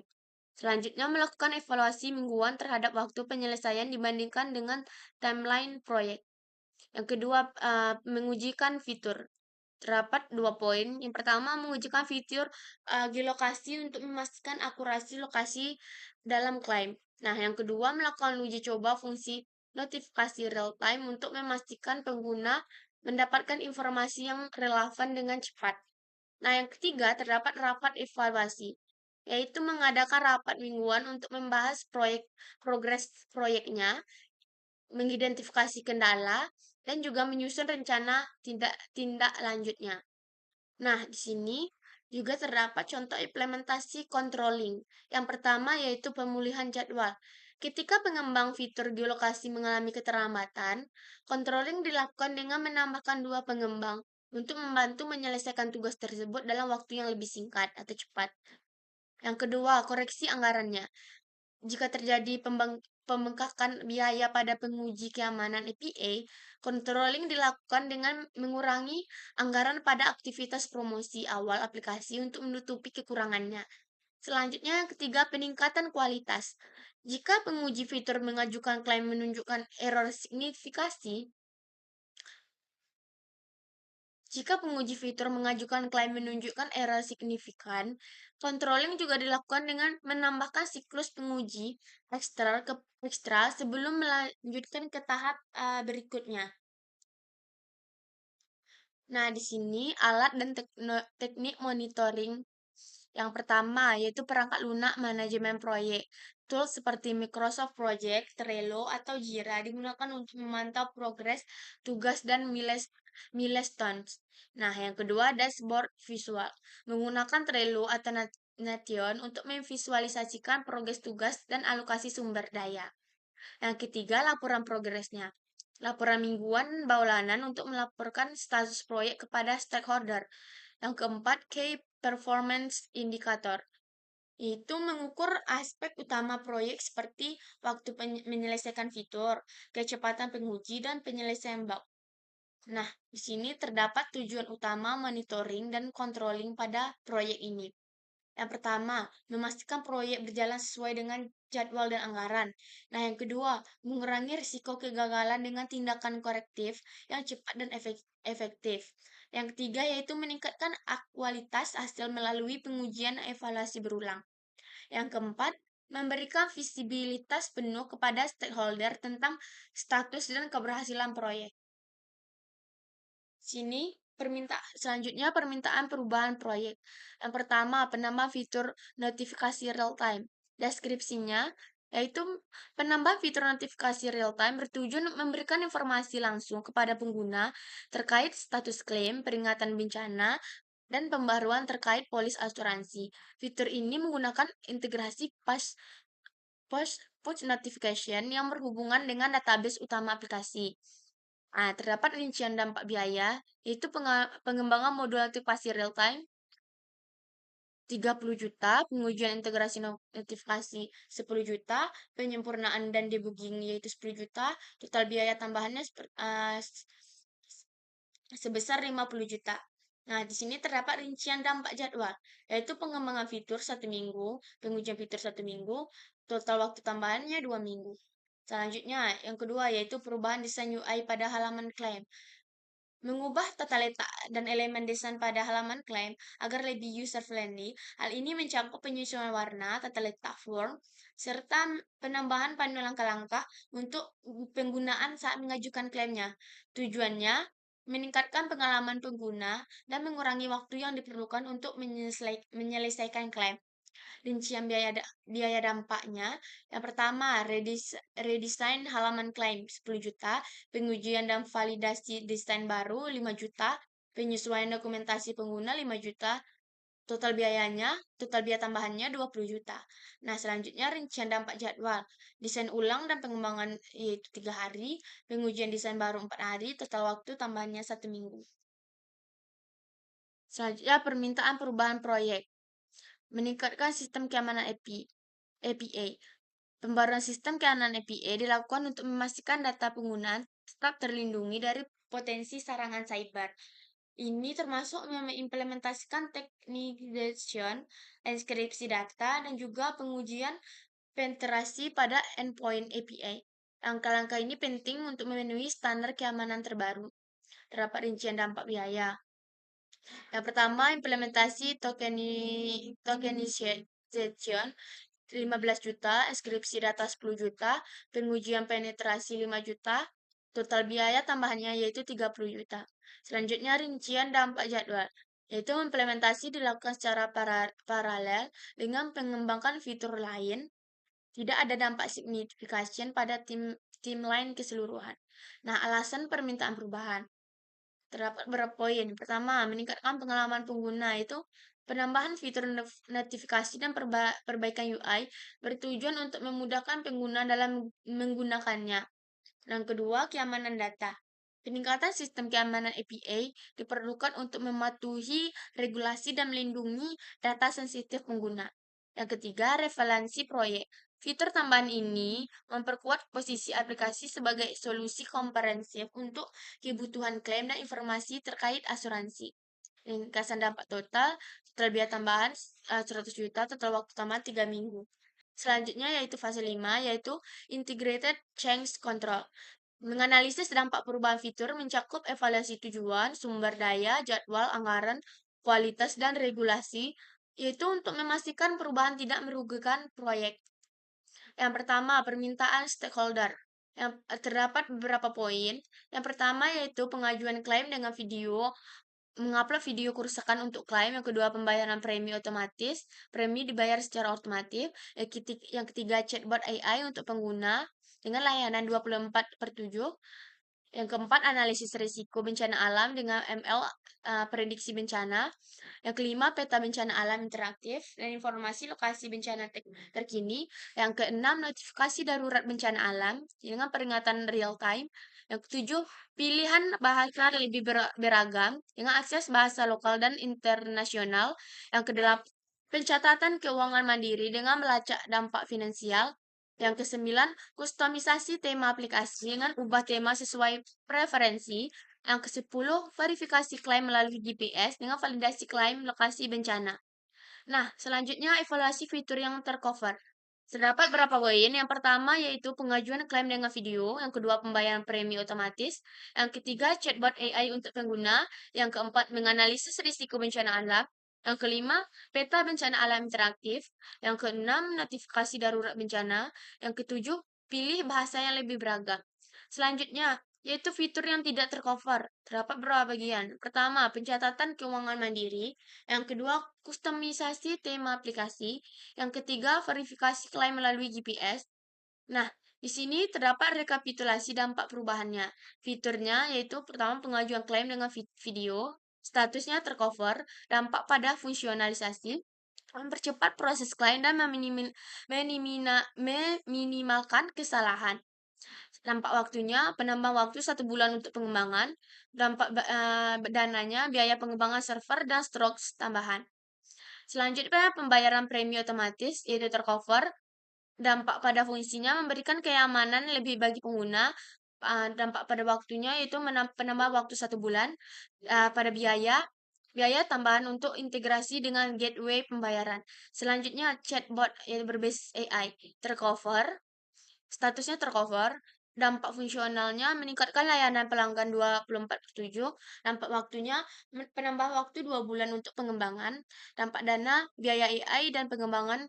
Selanjutnya, melakukan evaluasi mingguan terhadap waktu penyelesaian dibandingkan dengan timeline proyek. Yang kedua, mengujikan fitur. Terdapat 2 poin. Yang pertama, mengujikan fitur geolokasi untuk memastikan akurasi lokasi dalam klaim. Nah, yang kedua, melakukan uji coba fungsi notifikasi real time untuk memastikan pengguna mendapatkan informasi yang relevan dengan cepat. Nah, yang ketiga, terdapat rapat evaluasi, yaitu mengadakan rapat mingguan untuk membahas progres proyeknya, mengidentifikasi kendala, dan juga menyusun rencana tindak lanjutnya. Nah, di sini juga terdapat contoh implementasi controlling. Yang pertama yaitu pemulihan jadwal. Ketika pengembang fitur geolokasi mengalami keterlambatan, controlling dilakukan dengan menambahkan 2 pengembang untuk membantu menyelesaikan tugas tersebut dalam waktu yang lebih singkat atau cepat. Yang kedua, koreksi anggarannya. Jika terjadi pembengkakan biaya pada penguji keamanan API, controlling dilakukan dengan mengurangi anggaran pada aktivitas promosi awal aplikasi untuk menutupi kekurangannya. Selanjutnya, yang ketiga, peningkatan kualitas. Jika penguji fitur mengajukan klaim menunjukkan error signifikasi, Jika penguji fitur mengajukan klaim menunjukkan error signifikan, controlling juga dilakukan dengan menambahkan siklus penguji ekstra sebelum melanjutkan ke tahap berikutnya. Nah, di sini alat dan teknik monitoring. Yang pertama yaitu perangkat lunak manajemen proyek. Tools seperti Microsoft Project, Trello, atau Jira digunakan untuk memantau progres, tugas, dan milestones. Nah, yang kedua dashboard visual. Menggunakan Trello atau Notion untuk memvisualisasikan progres tugas dan alokasi sumber daya. Yang ketiga, laporan progresnya. Laporan mingguan Baulanan untuk melaporkan status proyek kepada stakeholder. Yang keempat, Key Performance Indicator. Itu mengukur aspek utama proyek seperti waktu menyelesaikan fitur, kecepatan penguji, dan penyelesaian bug. Nah, di sini terdapat tujuan utama monitoring dan controlling pada proyek ini. Yang pertama, memastikan proyek berjalan sesuai dengan jadwal dan anggaran. Nah, yang kedua, mengurangi risiko kegagalan dengan tindakan korektif yang cepat dan efektif. Yang ketiga, yaitu meningkatkan kualitas hasil melalui pengujian dan evaluasi berulang. Yang keempat, memberikan visibilitas penuh kepada stakeholder tentang status dan keberhasilan proyek. Selanjutnya permintaan perubahan proyek. Yang pertama, penambah fitur notifikasi real time. Deskripsinya yaitu penambah fitur notifikasi real time bertujuan memberikan informasi langsung kepada pengguna terkait status klaim, peringatan bencana, dan pembaruan terkait polis asuransi. Fitur ini menggunakan integrasi push notification yang berhubungan dengan database utama aplikasi. Nah, terdapat rincian dampak biaya, yaitu pengembangan modul notifikasi real time 30 juta, pengujian integrasi notifikasi 10 juta, penyempurnaan dan debugging yaitu 10 juta, total biaya tambahannya sebesar 50 juta. Nah, di sini terdapat rincian dampak jadwal, yaitu pengembangan fitur 1 minggu, pengujian fitur 1 minggu, total waktu tambahannya 2 minggu. Selanjutnya, yang kedua yaitu perubahan desain UI pada halaman klaim. Mengubah tata letak dan elemen desain pada halaman klaim agar lebih user-friendly. Hal ini mencakup penyesuaian warna, tata letak form, serta penambahan panduan langkah-langkah untuk penggunaan saat mengajukan klaimnya. Tujuannya, meningkatkan pengalaman pengguna dan mengurangi waktu yang diperlukan untuk menyelesaikan klaim. Rincian biaya dampaknya. Yang pertama, redesign halaman klaim 10 juta, pengujian dan validasi desain baru 5 juta, penyesuaian dokumentasi pengguna 5 juta, total biaya tambahannya 20 juta. Nah, selanjutnya rincian dampak jadwal. Desain ulang dan pengembangan yaitu 3 hari, pengujian desain baru 4 hari, total waktu tambahannya 1 minggu. Selanjutnya permintaan perubahan proyek. Meningkatkan sistem keamanan APA. Pembaruan sistem keamanan APA dilakukan untuk memastikan data penggunaan tetap terlindungi dari potensi serangan cyber. Ini termasuk mengimplementasikan teknik enkripsi data, dan juga pengujian penetrasi pada endpoint APA. Langkah-langkah ini penting untuk memenuhi standar keamanan terbaru. Terdapat rincian dampak biaya. Yang pertama, implementasi tokenization 15 juta, inskripsi data 10 juta, pengujian penetrasi 5 juta, total biaya tambahannya yaitu 30 juta. Selanjutnya rincian dampak jadwal, yaitu implementasi dilakukan secara paralel dengan mengembangkan fitur lain. Tidak ada dampak signifikan pada tim lain keseluruhan. Nah, alasan permintaan perubahan. Terdapat beberapa poin. Pertama, meningkatkan pengalaman pengguna, itu penambahan fitur notifikasi dan perbaikan UI bertujuan untuk memudahkan pengguna dalam menggunakannya. Yang kedua, keamanan data. Peningkatan sistem keamanan APA diperlukan untuk mematuhi regulasi dan melindungi data sensitif pengguna. Yang ketiga, relevansi proyek. Fitur tambahan ini memperkuat posisi aplikasi sebagai solusi komprehensif untuk kebutuhan klaim dan informasi terkait asuransi. Ringkasan dampak total biaya tambahan 100 juta, total waktu tambahan 3 minggu. Selanjutnya yaitu fase 5, yaitu Integrated Change Control. Menganalisis dampak perubahan fitur mencakup evaluasi tujuan, sumber daya, jadwal, anggaran, kualitas, dan regulasi, yaitu untuk memastikan perubahan tidak merugikan proyek. Yang pertama, permintaan stakeholder. Yang terdapat beberapa poin. Yang pertama yaitu pengajuan klaim dengan video, mengupload video kerusakan untuk klaim. Yang kedua, pembayaran premi otomatis. Premi dibayar secara otomatis. Yang ketiga, chatbot AI untuk pengguna dengan layanan 24/7. Yang keempat, analisis risiko bencana alam dengan ML, prediksi bencana. Yang kelima, peta bencana alam interaktif dan informasi lokasi bencana terkini. Yang keenam, notifikasi darurat bencana alam dengan peringatan real time. Yang ketujuh, pilihan bahasa lebih beragam dengan akses bahasa lokal dan internasional. Yang kedelapan, pencatatan keuangan mandiri dengan melacak dampak finansial. Yang kesembilan, kustomisasi tema aplikasi dengan ubah tema sesuai preferensi. Yang ke-10, verifikasi klaim melalui GPS dengan validasi klaim lokasi bencana. Nah, selanjutnya evaluasi fitur yang tercover. Terdapat beberapa poin. Yang pertama yaitu pengajuan klaim dengan video. Yang kedua, pembayaran premi otomatis. Yang ketiga, chatbot AI untuk pengguna. Yang keempat, menganalisis risiko bencana alam. Yang kelima, peta bencana alam interaktif. Yang keenam, notifikasi darurat bencana. Yang ketujuh, pilih bahasa yang lebih beragam. Selanjutnya, yaitu fitur yang tidak tercover. Terdapat beberapa bagian. Pertama, pencatatan keuangan mandiri. Yang kedua, kustomisasi tema aplikasi. Yang ketiga, verifikasi klaim melalui GPS. Nah, di sini terdapat rekapitulasi dampak perubahannya. Fiturnya yaitu pertama, pengajuan klaim dengan video, statusnya tercover, dampak pada fungsionalisasi, mempercepat proses klaim dan meminimalkan kesalahan. Dampak waktunya, penambah waktu 1 bulan untuk pengembangan, dampak dananya, biaya pengembangan server, dan stroke tambahan. Selanjutnya, pembayaran premi otomatis, yaitu tercover, dampak pada fungsinya memberikan keamanan lebih bagi pengguna, dampak pada waktunya yaitu penambah waktu 1 bulan, pada biaya tambahan untuk integrasi dengan gateway pembayaran. Selanjutnya, chatbot yaitu berbasis AI, tercover, statusnya tercover, dampak fungsionalnya meningkatkan layanan pelanggan 24/7, dampak waktunya penambah waktu 2 bulan untuk pengembangan, dampak dana, biaya AI dan pengembangan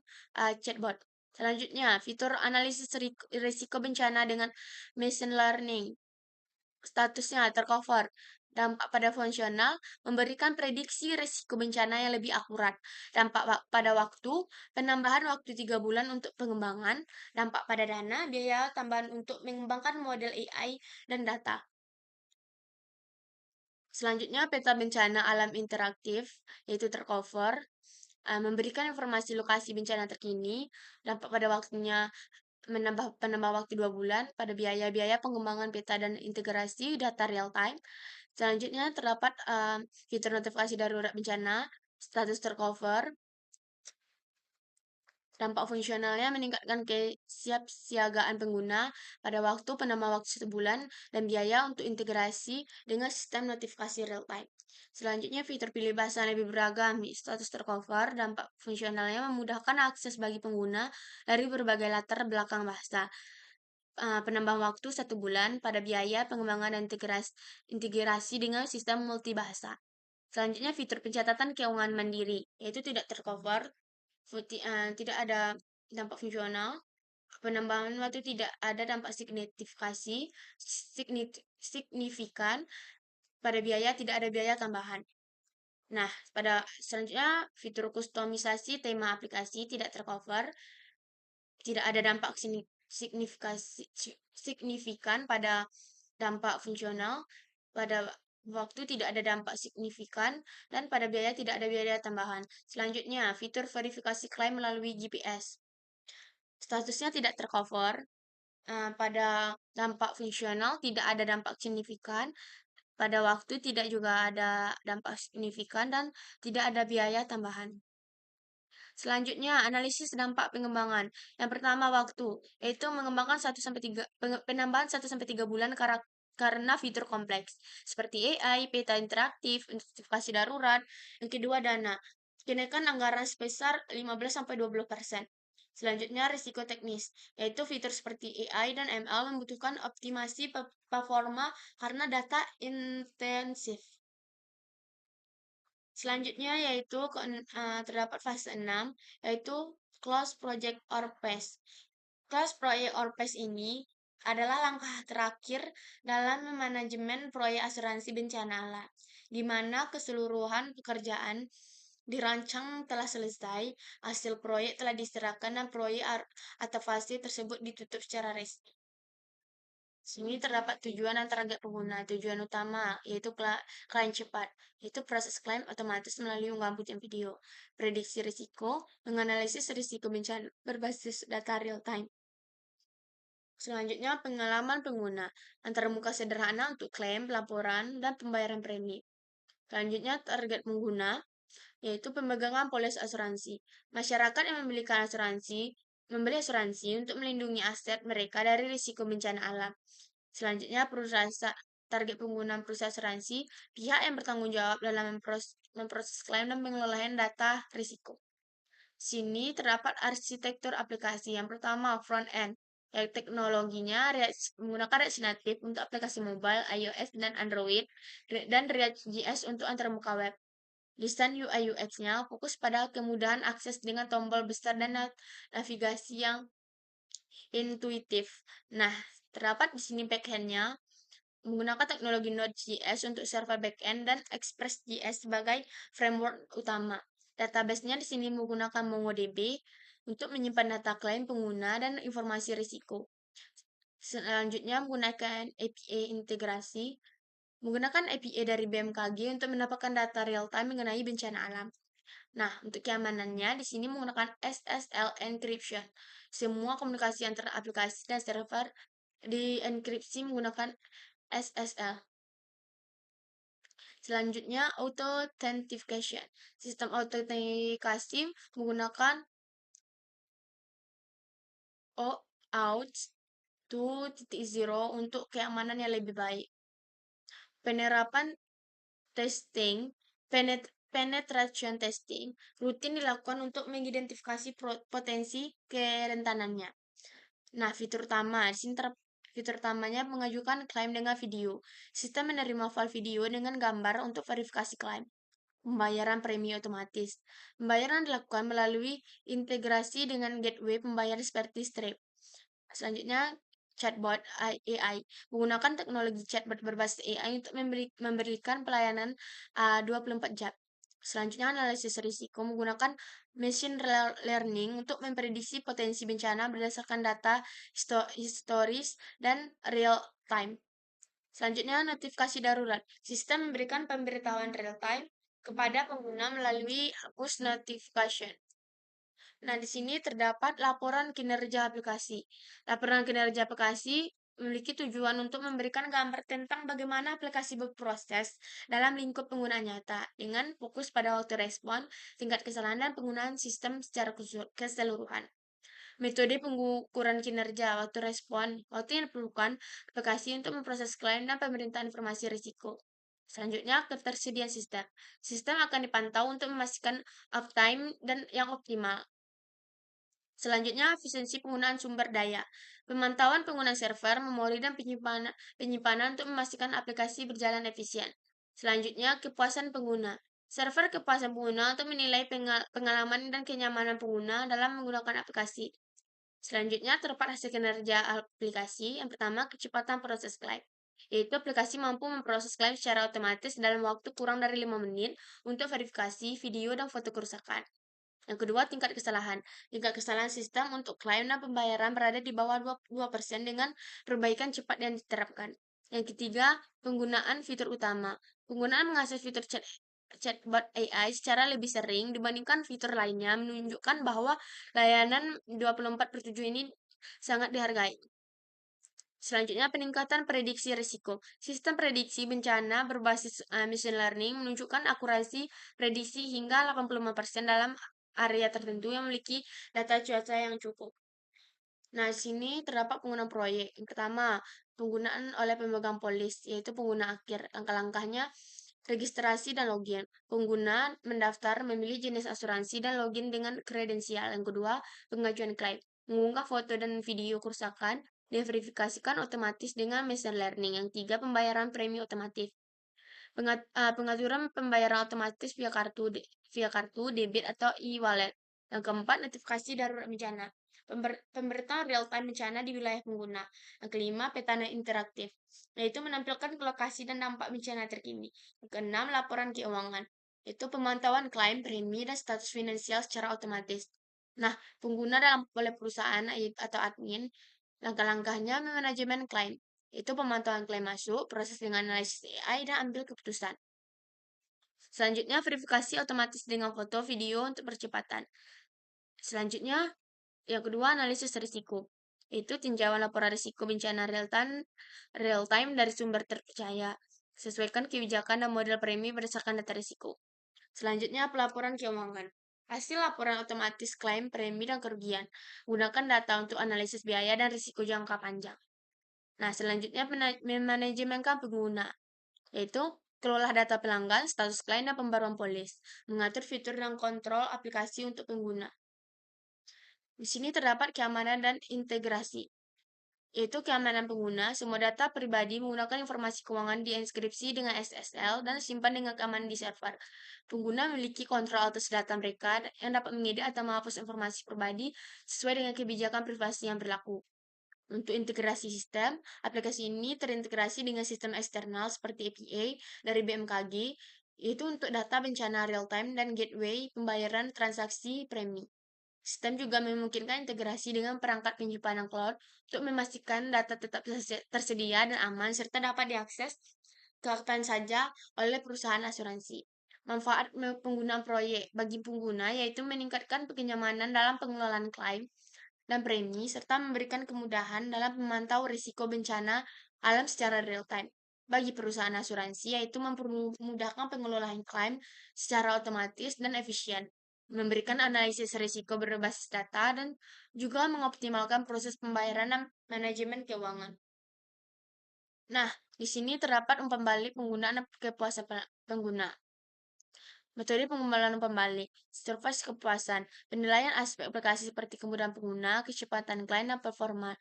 chatbot. Selanjutnya, fitur analisis risiko bencana dengan machine learning. Statusnya tercover. Dampak pada fungsional memberikan prediksi risiko bencana yang lebih akurat. Dampak pada waktu, penambahan waktu 3 bulan untuk pengembangan. Dampak pada dana, biaya tambahan untuk mengembangkan model AI dan data. Selanjutnya, peta bencana alam interaktif, yaitu tercover, memberikan informasi lokasi bencana terkini, dampak pada waktunya penambah waktu 2 bulan, pada biaya pengembangan peta dan integrasi data real time. Selanjutnya terdapat fitur notifikasi darurat bencana, status tercover, dampak fungsionalnya meningkatkan kesiapsiagaan pengguna pada waktu penambah waktu 1 bulan dan biaya untuk integrasi dengan sistem notifikasi real time. Selanjutnya fitur pilih bahasa yang lebih beragam, status tercover, dampak fungsionalnya memudahkan akses bagi pengguna dari berbagai latar belakang bahasa. Penambah waktu 1 bulan pada biaya pengembangan dan integrasi dengan sistem multibahasa. Selanjutnya fitur pencatatan keuangan mandiri, yaitu tidak tercover, tidak ada dampak fungsional, penambahan waktu tidak ada dampak signifikan, pada biaya tidak ada biaya tambahan. Nah, pada selanjutnya fitur kustomisasi tema aplikasi tidak tercover, tidak ada dampak signifikan pada dampak fungsional, pada waktu tidak ada dampak signifikan, dan pada biaya tidak ada biaya tambahan. Selanjutnya, fitur verifikasi klaim melalui GPS. Statusnya tidak tercover, pada dampak fungsional tidak ada dampak signifikan, pada waktu tidak juga ada dampak signifikan, dan tidak ada biaya tambahan. Selanjutnya, analisis dampak pengembangan. Yang pertama, waktu, yaitu mengembangkan 1-3 penambahan 1-3 bulan karena fitur kompleks seperti AI, peta interaktif, notifikasi darurat. Yang kedua, dana. Kenaikan anggaran sebesar 15-20%. Selanjutnya, risiko teknis, yaitu fitur seperti AI dan ML membutuhkan optimasi performa karena data intensif. Selanjutnya yaitu terdapat fase 6, yaitu Close Project or PES. Close Project or PES ini adalah langkah terakhir dalam manajemen proyek asuransi bencana alam, di mana keseluruhan pekerjaan dirancang telah selesai, hasil proyek telah diserahkan dan proyek atau fase tersebut ditutup secara resmi. Sini terdapat tujuan dan target pengguna. Tujuan utama yaitu klien cepat, yaitu proses klaim otomatis melalui unggahan pujian video. Prediksi risiko, menganalisis risiko bencana berbasis data real time. Selanjutnya, pengalaman pengguna. Antara muka sederhana untuk klaim, laporan, dan pembayaran premi. Selanjutnya, target pengguna, yaitu pemegangan polis asuransi. Masyarakat yang membeli asuransi untuk melindungi aset mereka dari risiko bencana alam. Selanjutnya, target penggunaan perusahaan asuransi, pihak yang bertanggung jawab dalam memproses klaim dan pengelolaan data risiko. Sini terdapat arsitektur aplikasi. Yang pertama, front end. Yaitu teknologinya menggunakan React Native untuk aplikasi mobile, iOS, dan Android, dan React.js untuk antarmuka web. Desain UI UX-nya fokus pada kemudahan akses dengan tombol besar dan navigasi yang intuitif. Nah, terdapat di sini backend-nya menggunakan teknologi Node.js untuk server backend dan Express.js sebagai framework utama. Database-nya di sini menggunakan MongoDB untuk menyimpan data klaim pengguna dan informasi risiko. Selanjutnya menggunakan API integrasi, menggunakan API dari BMKG untuk mendapatkan data real time mengenai bencana alam. Nah, untuk keamanannya di sini menggunakan SSL encryption. Semua komunikasi antara aplikasi dan server dienkripsi menggunakan SSL. Selanjutnya, authentication. Sistem autentikasi menggunakan OAuth 2.0 untuk keamanan yang lebih baik. Penerapan testing, penetration testing rutin dilakukan untuk mengidentifikasi potensi kerentanannya. Nah, fitur utamanya mengajukan klaim dengan video. Sistem menerima file video dengan gambar untuk verifikasi klaim. Pembayaran premi otomatis. Pembayaran dilakukan melalui integrasi dengan gateway pembayaran seperti Stripe. Selanjutnya, chatbot AI. Menggunakan teknologi chatbot berbasis AI untuk memberikan pelayanan 24 jam. Selanjutnya, analisis risiko menggunakan machine learning untuk memprediksi potensi bencana berdasarkan data historis dan real time. Selanjutnya, notifikasi darurat. Sistem memberikan pemberitahuan real time kepada pengguna melalui push notification. Nah, di sini terdapat laporan kinerja aplikasi. Laporan kinerja aplikasi memiliki tujuan untuk memberikan gambar tentang bagaimana aplikasi berproses dalam lingkup penggunaan nyata, dengan fokus pada waktu respon, tingkat kesalahan, dan penggunaan sistem secara keseluruhan. Metode pengukuran kinerja waktu respon, waktu yang diperlukan aplikasi untuk memproses klaim dan pemerintahan informasi risiko. Selanjutnya, ketersediaan sistem. Sistem akan dipantau untuk memastikan uptime dan yang optimal. Selanjutnya, efisiensi penggunaan sumber daya. Pemantauan penggunaan server, memori, dan penyimpanan untuk memastikan aplikasi berjalan efisien. Selanjutnya, kepuasan pengguna. Server kepuasan pengguna untuk menilai pengalaman dan kenyamanan pengguna dalam menggunakan aplikasi. Selanjutnya, terdapat hasil kinerja aplikasi. Yang pertama, kecepatan proses klaim, yaitu aplikasi mampu memproses klaim secara otomatis dalam waktu kurang dari 5 menit untuk verifikasi video dan foto kerusakan. Yang kedua, tingkat kesalahan. Tingkat kesalahan sistem untuk klaim dan pembayaran berada di bawah 2% dengan perbaikan cepat yang diterapkan. Yang ketiga, penggunaan fitur utama. Penggunaan mengakses fitur chatbot AI secara lebih sering dibandingkan fitur lainnya menunjukkan bahwa layanan 24/7 ini sangat dihargai. Selanjutnya, peningkatan prediksi risiko. Sistem prediksi bencana berbasis machine learning menunjukkan akurasi prediksi hingga 85% dalam area tertentu yang memiliki data cuaca yang cukup. Nah, di sini terdapat penggunaan proyek. Yang pertama, penggunaan oleh pemegang polis, yaitu pengguna akhir. Langkah-langkahnya, registrasi dan login. Pengguna mendaftar, memilih jenis asuransi, dan login dengan kredensial. Yang kedua, pengajuan klaim. Mengunggah foto dan video kerusakan, diverifikasikan otomatis dengan machine learning. Yang tiga, pembayaran premi otomatis. Pengaturan pembayaran otomatis via kartu debit atau e-wallet. Yang keempat, notifikasi darurat bencana. Pemberitahuan real-time bencana di wilayah pengguna. Yang kelima, peta interaktif, yaitu menampilkan lokasi dan dampak bencana terkini. Yang keenam, laporan keuangan, yaitu pemantauan klaim, premi, dan status finansial secara otomatis. Nah, pengguna oleh perusahaan atau admin, langkah-langkahnya manajemen klaim. Itu pemantauan klaim masuk, proses dengan analisis AI, dan ambil keputusan. Selanjutnya, verifikasi otomatis dengan foto video untuk percepatan. Selanjutnya, yang kedua, analisis risiko. Itu tinjauan laporan risiko bencana real time dari sumber terpercaya. Sesuaikan kebijakan dan model premi berdasarkan data risiko. Selanjutnya, pelaporan keuangan. Hasil laporan otomatis klaim, premi, dan kerugian. Gunakan data untuk analisis biaya dan risiko jangka panjang. Nah, selanjutnya manajemen pengguna, yaitu kelola data pelanggan, status klien, dan pembaruan polis. Mengatur fitur dan kontrol aplikasi untuk pengguna. Di sini terdapat keamanan dan integrasi, yaitu keamanan pengguna. Semua data pribadi menggunakan informasi keuangan dienkripsi dengan SSL dan simpan dengan keamanan di server. Pengguna memiliki kontrol atas data mereka yang dapat mengedit atau menghapus informasi pribadi sesuai dengan kebijakan privasi yang berlaku. Untuk integrasi sistem, aplikasi ini terintegrasi dengan sistem eksternal seperti API dari BMKG, yaitu untuk data bencana real-time dan gateway pembayaran transaksi premi. Sistem juga memungkinkan integrasi dengan perangkat penyimpanan cloud untuk memastikan data tetap tersedia dan aman serta dapat diakses kapan saja oleh perusahaan asuransi. Manfaat penggunaan proyek bagi pengguna yaitu meningkatkan kenyamanan dalam pengelolaan klaim dan premi serta memberikan kemudahan dalam memantau risiko bencana alam secara real time. Bagi perusahaan asuransi yaitu mempermudahkan pengelolaan klaim secara otomatis dan efisien, memberikan analisis risiko berbasis data, dan juga mengoptimalkan proses pembayaran dan manajemen keuangan. Nah, di sini terdapat umpan balik penggunaan dan kepuasan pengguna. Metode pengembangan umpan balik, survei kepuasan, penilaian aspek aplikasi seperti kemudahan pengguna, kecepatan klien, dan performa.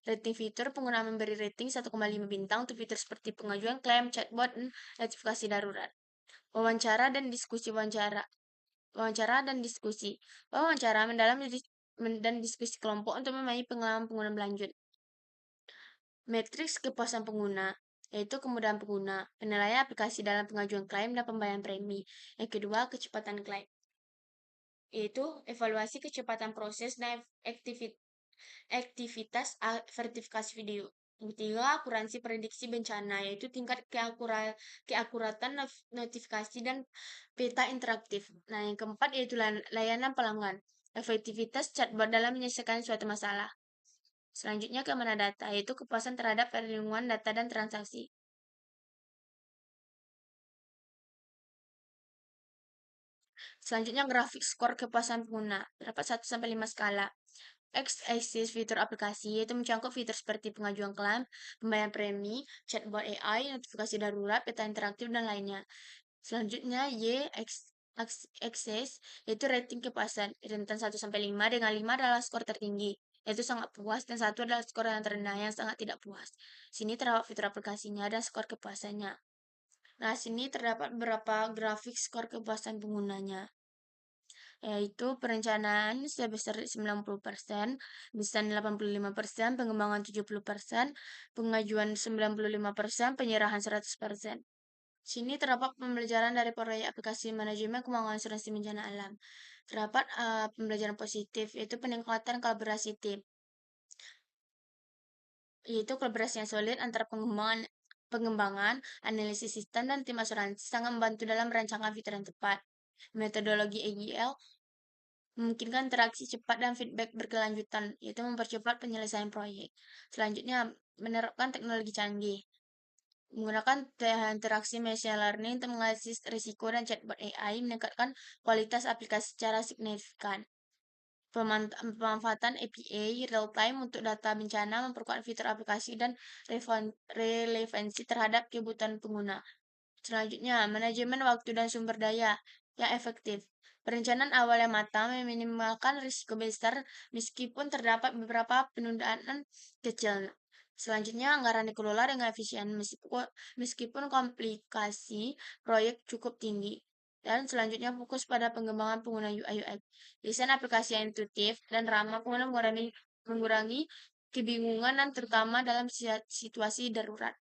Rating fitur, pengguna memberi rating 1,5 bintang untuk fitur seperti pengajuan klaim, chatbot, dan notifikasi darurat. Wawancara dan diskusi wawancara dan diskusi. Wawancara mendalam dan diskusi kelompok untuk memahami pengalaman pengguna berlanjut. Matriks kepuasan pengguna, yaitu kemudahan pengguna, penilaian aplikasi dalam pengajuan klaim dan pembayaran premi. Yang kedua, kecepatan klaim, yaitu evaluasi kecepatan proses dan aktivitas verifikasi video. Yang ketiga, akuransi prediksi bencana, yaitu tingkat keakuratan notifikasi dan peta interaktif. Nah, yang keempat yaitu layanan pelanggan, efektivitas chatbot dalam menyelesaikan suatu masalah. Selanjutnya, keamanan data, yaitu kepuasan terhadap perlindungan data dan transaksi. Selanjutnya, grafik skor kepuasan pengguna. Terdapat 1-5 skala. X-axis fitur aplikasi, yaitu mencakup fitur seperti pengajuan klaim, pembayaran premi, chatbot AI, notifikasi darurat, peta interaktif, dan lainnya. Selanjutnya, Y-axis, yaitu rating kepuasan, rentan 1-5, dengan 5 adalah skor tertinggi, yaitu sangat puas, dan 1 adalah skor yang terendah, yang sangat tidak puas. Sini terdapat fitur aplikasinya dan skor kepuasannya. Nah, sini terdapat beberapa grafik skor kepuasan penggunanya, yaitu perencanaan sebesar 90%, desain 85%, pengembangan 70%, pengajuan 95%, penyerahan 100%. Sini terdapat pembelajaran dari proyek aplikasi manajemen keuangan asuransi bencana alam. Terdapat pembelajaran positif, yaitu peningkatan kolaborasi tim, yaitu kolaborasi yang solid antara pengembangan, analisis sistem, dan tim asuransi sangat membantu dalam merancangkan fitur yang tepat. Metodologi AGL memungkinkan interaksi cepat dan feedback berkelanjutan, yaitu mempercepat penyelesaian proyek. Selanjutnya, menerapkan teknologi canggih. Menggunakan interaksi machine learning untuk menganalisis risiko dan chatbot AI meningkatkan kualitas aplikasi secara signifikan. Pemanfaatan API real-time untuk data bencana memperkuat fitur aplikasi dan relevansi terhadap kebutuhan pengguna. Selanjutnya, manajemen waktu dan sumber daya yang efektif. Perencanaan awal yang matang meminimalkan risiko besar meskipun terdapat beberapa penundaan kecil. Selanjutnya, anggaran dikelola dengan efisien meskipun komplikasi proyek cukup tinggi. Dan selanjutnya fokus pada pengembangan pengguna UI UX. Desain aplikasi yang intuitif dan ramah pengguna mengurangi kebingungan dan terutama dalam situasi darurat.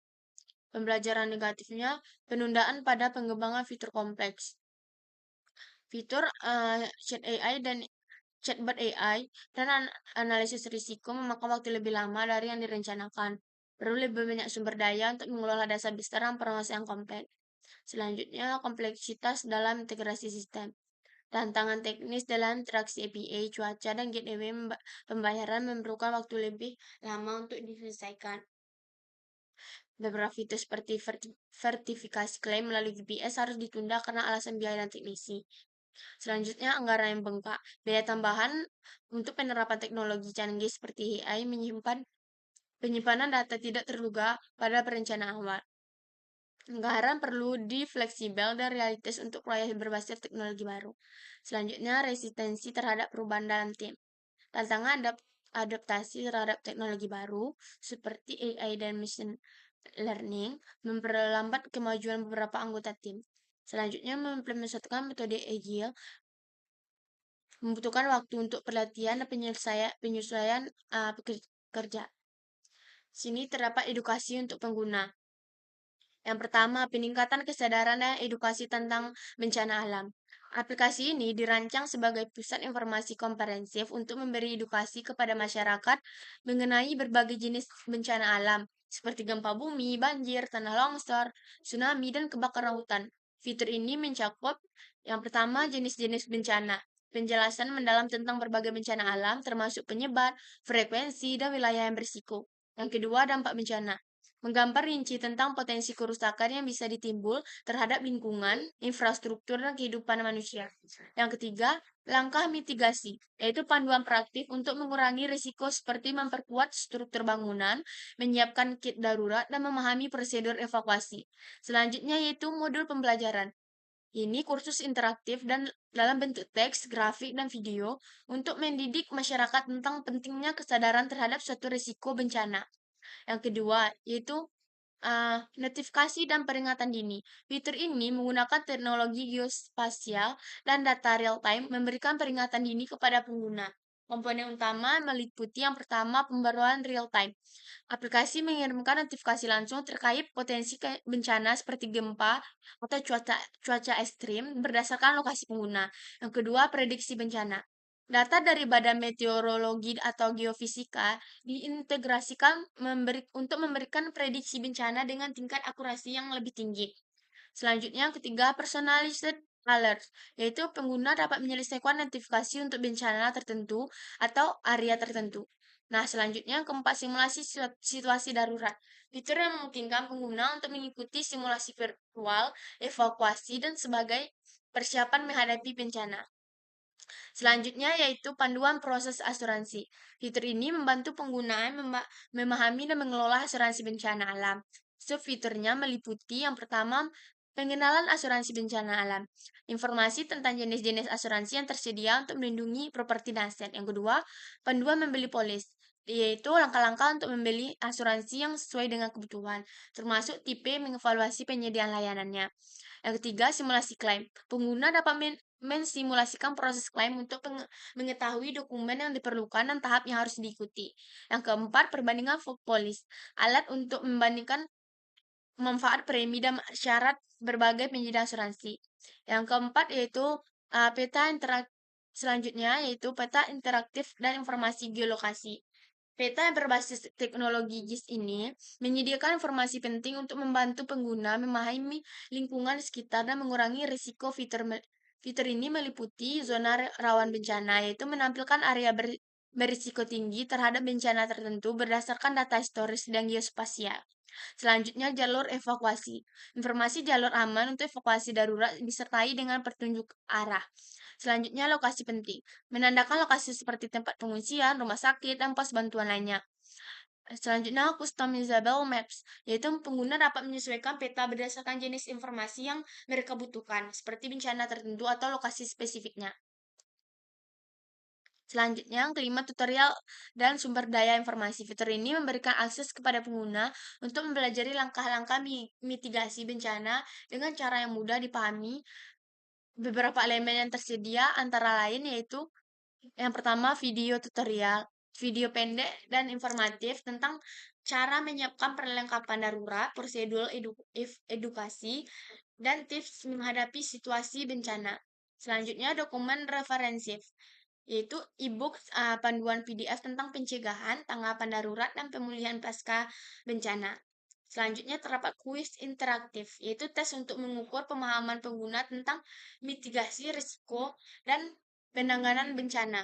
Pembelajaran negatifnya, penundaan pada pengembangan fitur kompleks. Fitur chat AI dan chatbot AI dan analisis risiko memakan waktu lebih lama dari yang direncanakan. Perlu lebih banyak sumber daya untuk mengelola data besar dan proses yang kompleks. Selanjutnya, kompleksitas dalam integrasi sistem. Tantangan teknis dalam interaksi API, cuaca, dan gateway pembayaran memerlukan waktu lebih lama untuk diselesaikan. Beberapa fitur seperti vertifikasi klaim melalui VPS harus ditunda karena alasan biaya dan teknisi. Selanjutnya, anggaran yang bengkak. Biaya tambahan untuk penerapan teknologi canggih seperti AI penyimpanan data tidak terduga pada perencanaan awal. Anggaran perlu fleksibel dan realistis untuk proyek berbasis teknologi baru. Selanjutnya, resistensi terhadap perubahan dalam tim. Tantangan adaptasi terhadap teknologi baru seperti AI dan machine learning memperlambat kemajuan beberapa anggota tim. Selanjutnya, mengimplementasikan metode Agile membutuhkan waktu untuk pelatihan dan penyesuaian pekerja. Sini terdapat edukasi untuk pengguna. Yang pertama, peningkatan kesadaran dan edukasi tentang bencana alam. Aplikasi ini dirancang sebagai pusat informasi komprehensif untuk memberi edukasi kepada masyarakat mengenai berbagai jenis bencana alam, seperti gempa bumi, banjir, tanah longsor, tsunami, dan kebakaran hutan. Fitur ini mencakup yang pertama, jenis-jenis bencana. Penjelasan mendalam tentang berbagai bencana alam, termasuk penyebar, frekuensi, dan wilayah yang berisiko. Yang kedua, dampak bencana menggambar rinci tentang potensi kerusakan yang bisa ditimbul terhadap lingkungan, infrastruktur, dan kehidupan manusia. Yang ketiga, langkah mitigasi, yaitu panduan praktik untuk mengurangi risiko seperti memperkuat struktur bangunan, menyiapkan kit darurat, dan memahami prosedur evakuasi. Selanjutnya yaitu modul pembelajaran. Ini kursus interaktif dan dalam bentuk teks, grafik, dan video untuk mendidik masyarakat tentang pentingnya kesadaran terhadap suatu risiko bencana. Yang kedua, yaitu notifikasi dan peringatan dini. Fitur ini menggunakan teknologi geospasial dan data real-time memberikan peringatan dini kepada pengguna. Komponen utama meliputi yang pertama, pembaruan real-time. Aplikasi mengirimkan notifikasi langsung terkait potensi bencana seperti gempa atau cuaca ekstrim berdasarkan lokasi pengguna. Yang kedua, prediksi bencana. Data dari Badan Meteorologi atau Geofisika diintegrasikan untuk memberikan prediksi bencana dengan tingkat akurasi yang lebih tinggi. Selanjutnya, yang ketiga, personalized alert, yaitu pengguna dapat menyelesaikan notifikasi untuk bencana tertentu atau area tertentu. Nah, selanjutnya, yang keempat, simulasi situasi darurat. Fitur yang memungkinkan pengguna untuk mengikuti simulasi virtual, evakuasi, dan sebagai persiapan menghadapi bencana. Selanjutnya yaitu panduan proses asuransi. Fitur ini membantu penggunaan memahami dan mengelola asuransi bencana alam. Subfiturnya meliputi yang pertama, pengenalan asuransi bencana alam. Informasi tentang jenis-jenis asuransi yang tersedia untuk melindungi properti dan aset. Yang kedua, panduan membeli polis, yaitu langkah-langkah untuk membeli asuransi yang sesuai dengan kebutuhan, termasuk tipe mengevaluasi penyediaan layanannya. Yang ketiga, simulasi klaim. Pengguna dapat mensimulasikan proses klaim untuk mengetahui dokumen yang diperlukan dan tahap yang harus diikuti. Yang keempat, perbandingan polis. Alat untuk membandingkan manfaat premi dan syarat berbagai penyedia asuransi. Yang keempat yaitu peta interaktif. Selanjutnya yaitu peta interaktif dan informasi geolokasi. Peta yang berbasis teknologi GIS ini menyediakan informasi penting untuk membantu pengguna memahami lingkungan sekitar dan mengurangi risiko. Fitur ini meliputi zona rawan bencana, yaitu menampilkan area berisiko tinggi terhadap bencana tertentu berdasarkan data historis dan geospasial. Selanjutnya, jalur evakuasi. Informasi jalur aman untuk evakuasi darurat disertai dengan petunjuk arah. Selanjutnya, lokasi penting. Menandakan lokasi seperti tempat pengungsian, rumah sakit, dan pos bantuan lainnya. Selanjutnya, customizable maps, yaitu pengguna dapat menyesuaikan peta berdasarkan jenis informasi yang mereka butuhkan, seperti bencana tertentu atau lokasi spesifiknya. Selanjutnya, yang kelima, tutorial dan sumber daya informasi. Fitur ini memberikan akses kepada pengguna untuk mempelajari langkah-langkah mitigasi bencana dengan cara yang mudah dipahami. Beberapa elemen yang tersedia antara lain yaitu yang pertama, video tutorial, video pendek dan informatif tentang cara menyiapkan perlengkapan darurat, prosedur edukasi, dan tips menghadapi situasi bencana. Selanjutnya, dokumen referensif, yaitu e-book, panduan PDF tentang pencegahan, tanggapan darurat, dan pemulihan pasca bencana. Selanjutnya terdapat kuis interaktif, yaitu tes untuk mengukur pemahaman pengguna tentang mitigasi risiko dan penanganan bencana.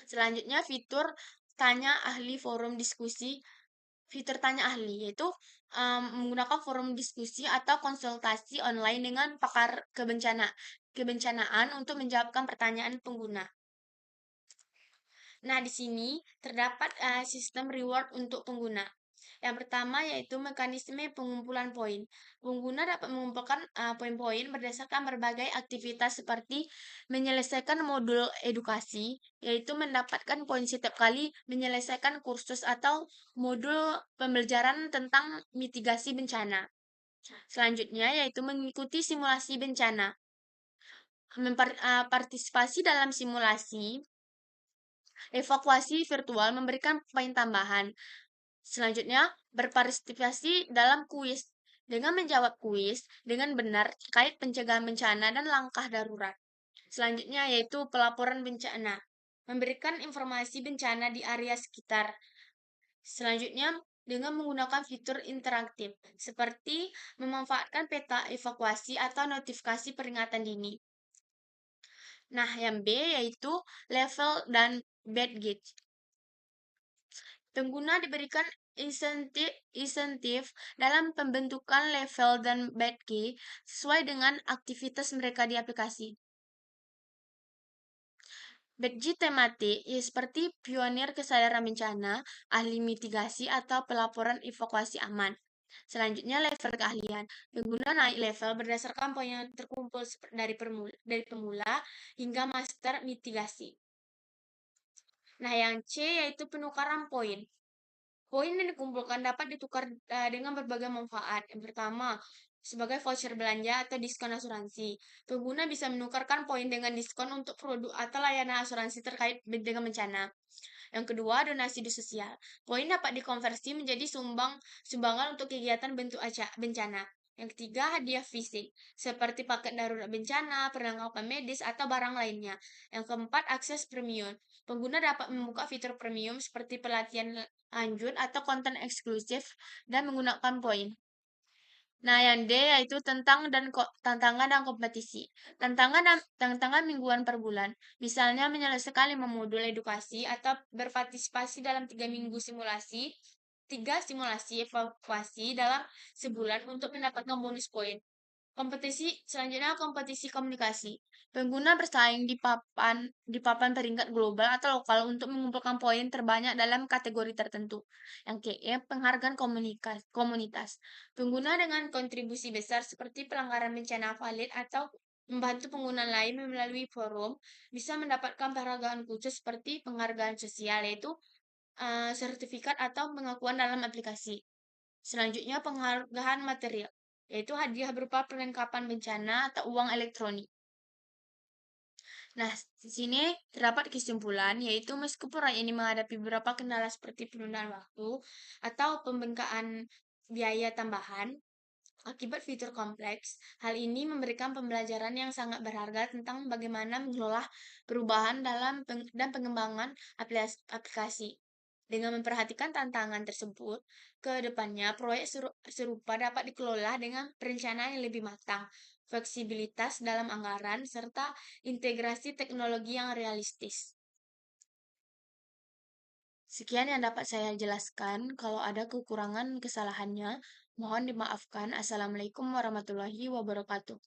Selanjutnya fitur tanya ahli forum diskusi, fitur tanya ahli, yaitu menggunakan forum diskusi atau konsultasi online dengan pakar kebencanaan untuk menjawabkan pertanyaan pengguna. Nah, di sini terdapat sistem reward untuk pengguna. Yang pertama yaitu mekanisme pengumpulan poin. Pengguna dapat mengumpulkan poin-poin berdasarkan berbagai aktivitas seperti menyelesaikan modul edukasi, yaitu mendapatkan poin setiap kali menyelesaikan kursus atau modul pembelajaran tentang mitigasi bencana. Selanjutnya yaitu mengikuti simulasi bencana. Partisipasi dalam simulasi evakuasi virtual memberikan poin tambahan. Selanjutnya, berpartisipasi dalam kuis. Dengan menjawab kuis dengan benar terkait pencegahan bencana dan langkah darurat. Selanjutnya yaitu pelaporan bencana. Memberikan informasi bencana di area sekitar. Selanjutnya, dengan menggunakan fitur interaktif, seperti memanfaatkan peta evakuasi atau notifikasi peringatan dini. Nah, yang B yaitu level dan bad gauge. Pengguna diberikan insentif dalam pembentukan level dan bad key sesuai dengan aktivitas mereka di aplikasi. Badge tematik ya seperti pionir kesadaran bencana, ahli mitigasi, atau pelaporan evakuasi aman. Selanjutnya level keahlian. Pengguna naik level berdasarkan poin yang terkumpul dari pemula hingga master mitigasi. Nah, yang C yaitu penukaran poin. Poin yang dikumpulkan dapat ditukar dengan berbagai manfaat. Yang pertama, sebagai voucher belanja atau diskon asuransi. Pengguna bisa menukarkan poin dengan diskon untuk produk atau layanan asuransi terkait dengan bencana. Yang kedua, donasi sosial. Poin dapat dikonversi menjadi sumbangan untuk kegiatan bentuk bencana. Yang ketiga, hadiah fisik, seperti paket darurat bencana, perlengkapan medis, atau barang lainnya. Yang keempat, akses premium. Pengguna dapat membuka fitur premium seperti pelatihan lanjut atau konten eksklusif dan menggunakan poin. Nah, yang D yaitu tantangan dan kompetisi. Tantangan mingguan per bulan. Misalnya menyelesaikan 5 modul edukasi atau berpartisipasi dalam 3 minggu simulasi, 3 simulasi evakuasi dalam sebulan untuk mendapatkan bonus poin. Selanjutnya kompetisi komunikasi. Pengguna bersaing di papan peringkat global atau lokal untuk mengumpulkan poin terbanyak dalam kategori tertentu. Yang KE, penghargaan komunitas. Pengguna dengan kontribusi besar seperti pelanggaran bencana valid atau membantu pengguna lain melalui forum bisa mendapatkan penghargaan khusus seperti penghargaan sosial yaitu sertifikat atau pengakuan dalam aplikasi. Selanjutnya penghargaan material, yaitu hadiah berupa perlengkapan bencana atau uang elektronik. Nah, di sini terdapat kesimpulan, yaitu meskipun rakyat ini menghadapi beberapa kendala seperti penundaan waktu atau pembengkakan biaya tambahan akibat fitur kompleks, hal ini memberikan pembelajaran yang sangat berharga tentang bagaimana mengelola perubahan dan pengembangan aplikasi. Dengan memperhatikan tantangan tersebut, ke depannya proyek serupa dapat dikelola dengan perencanaan yang lebih matang, fleksibilitas dalam anggaran, serta integrasi teknologi yang realistis. Sekian yang dapat saya jelaskan. Kalau ada kekurangan kesalahannya, mohon dimaafkan. Assalamualaikum warahmatullahi wabarakatuh.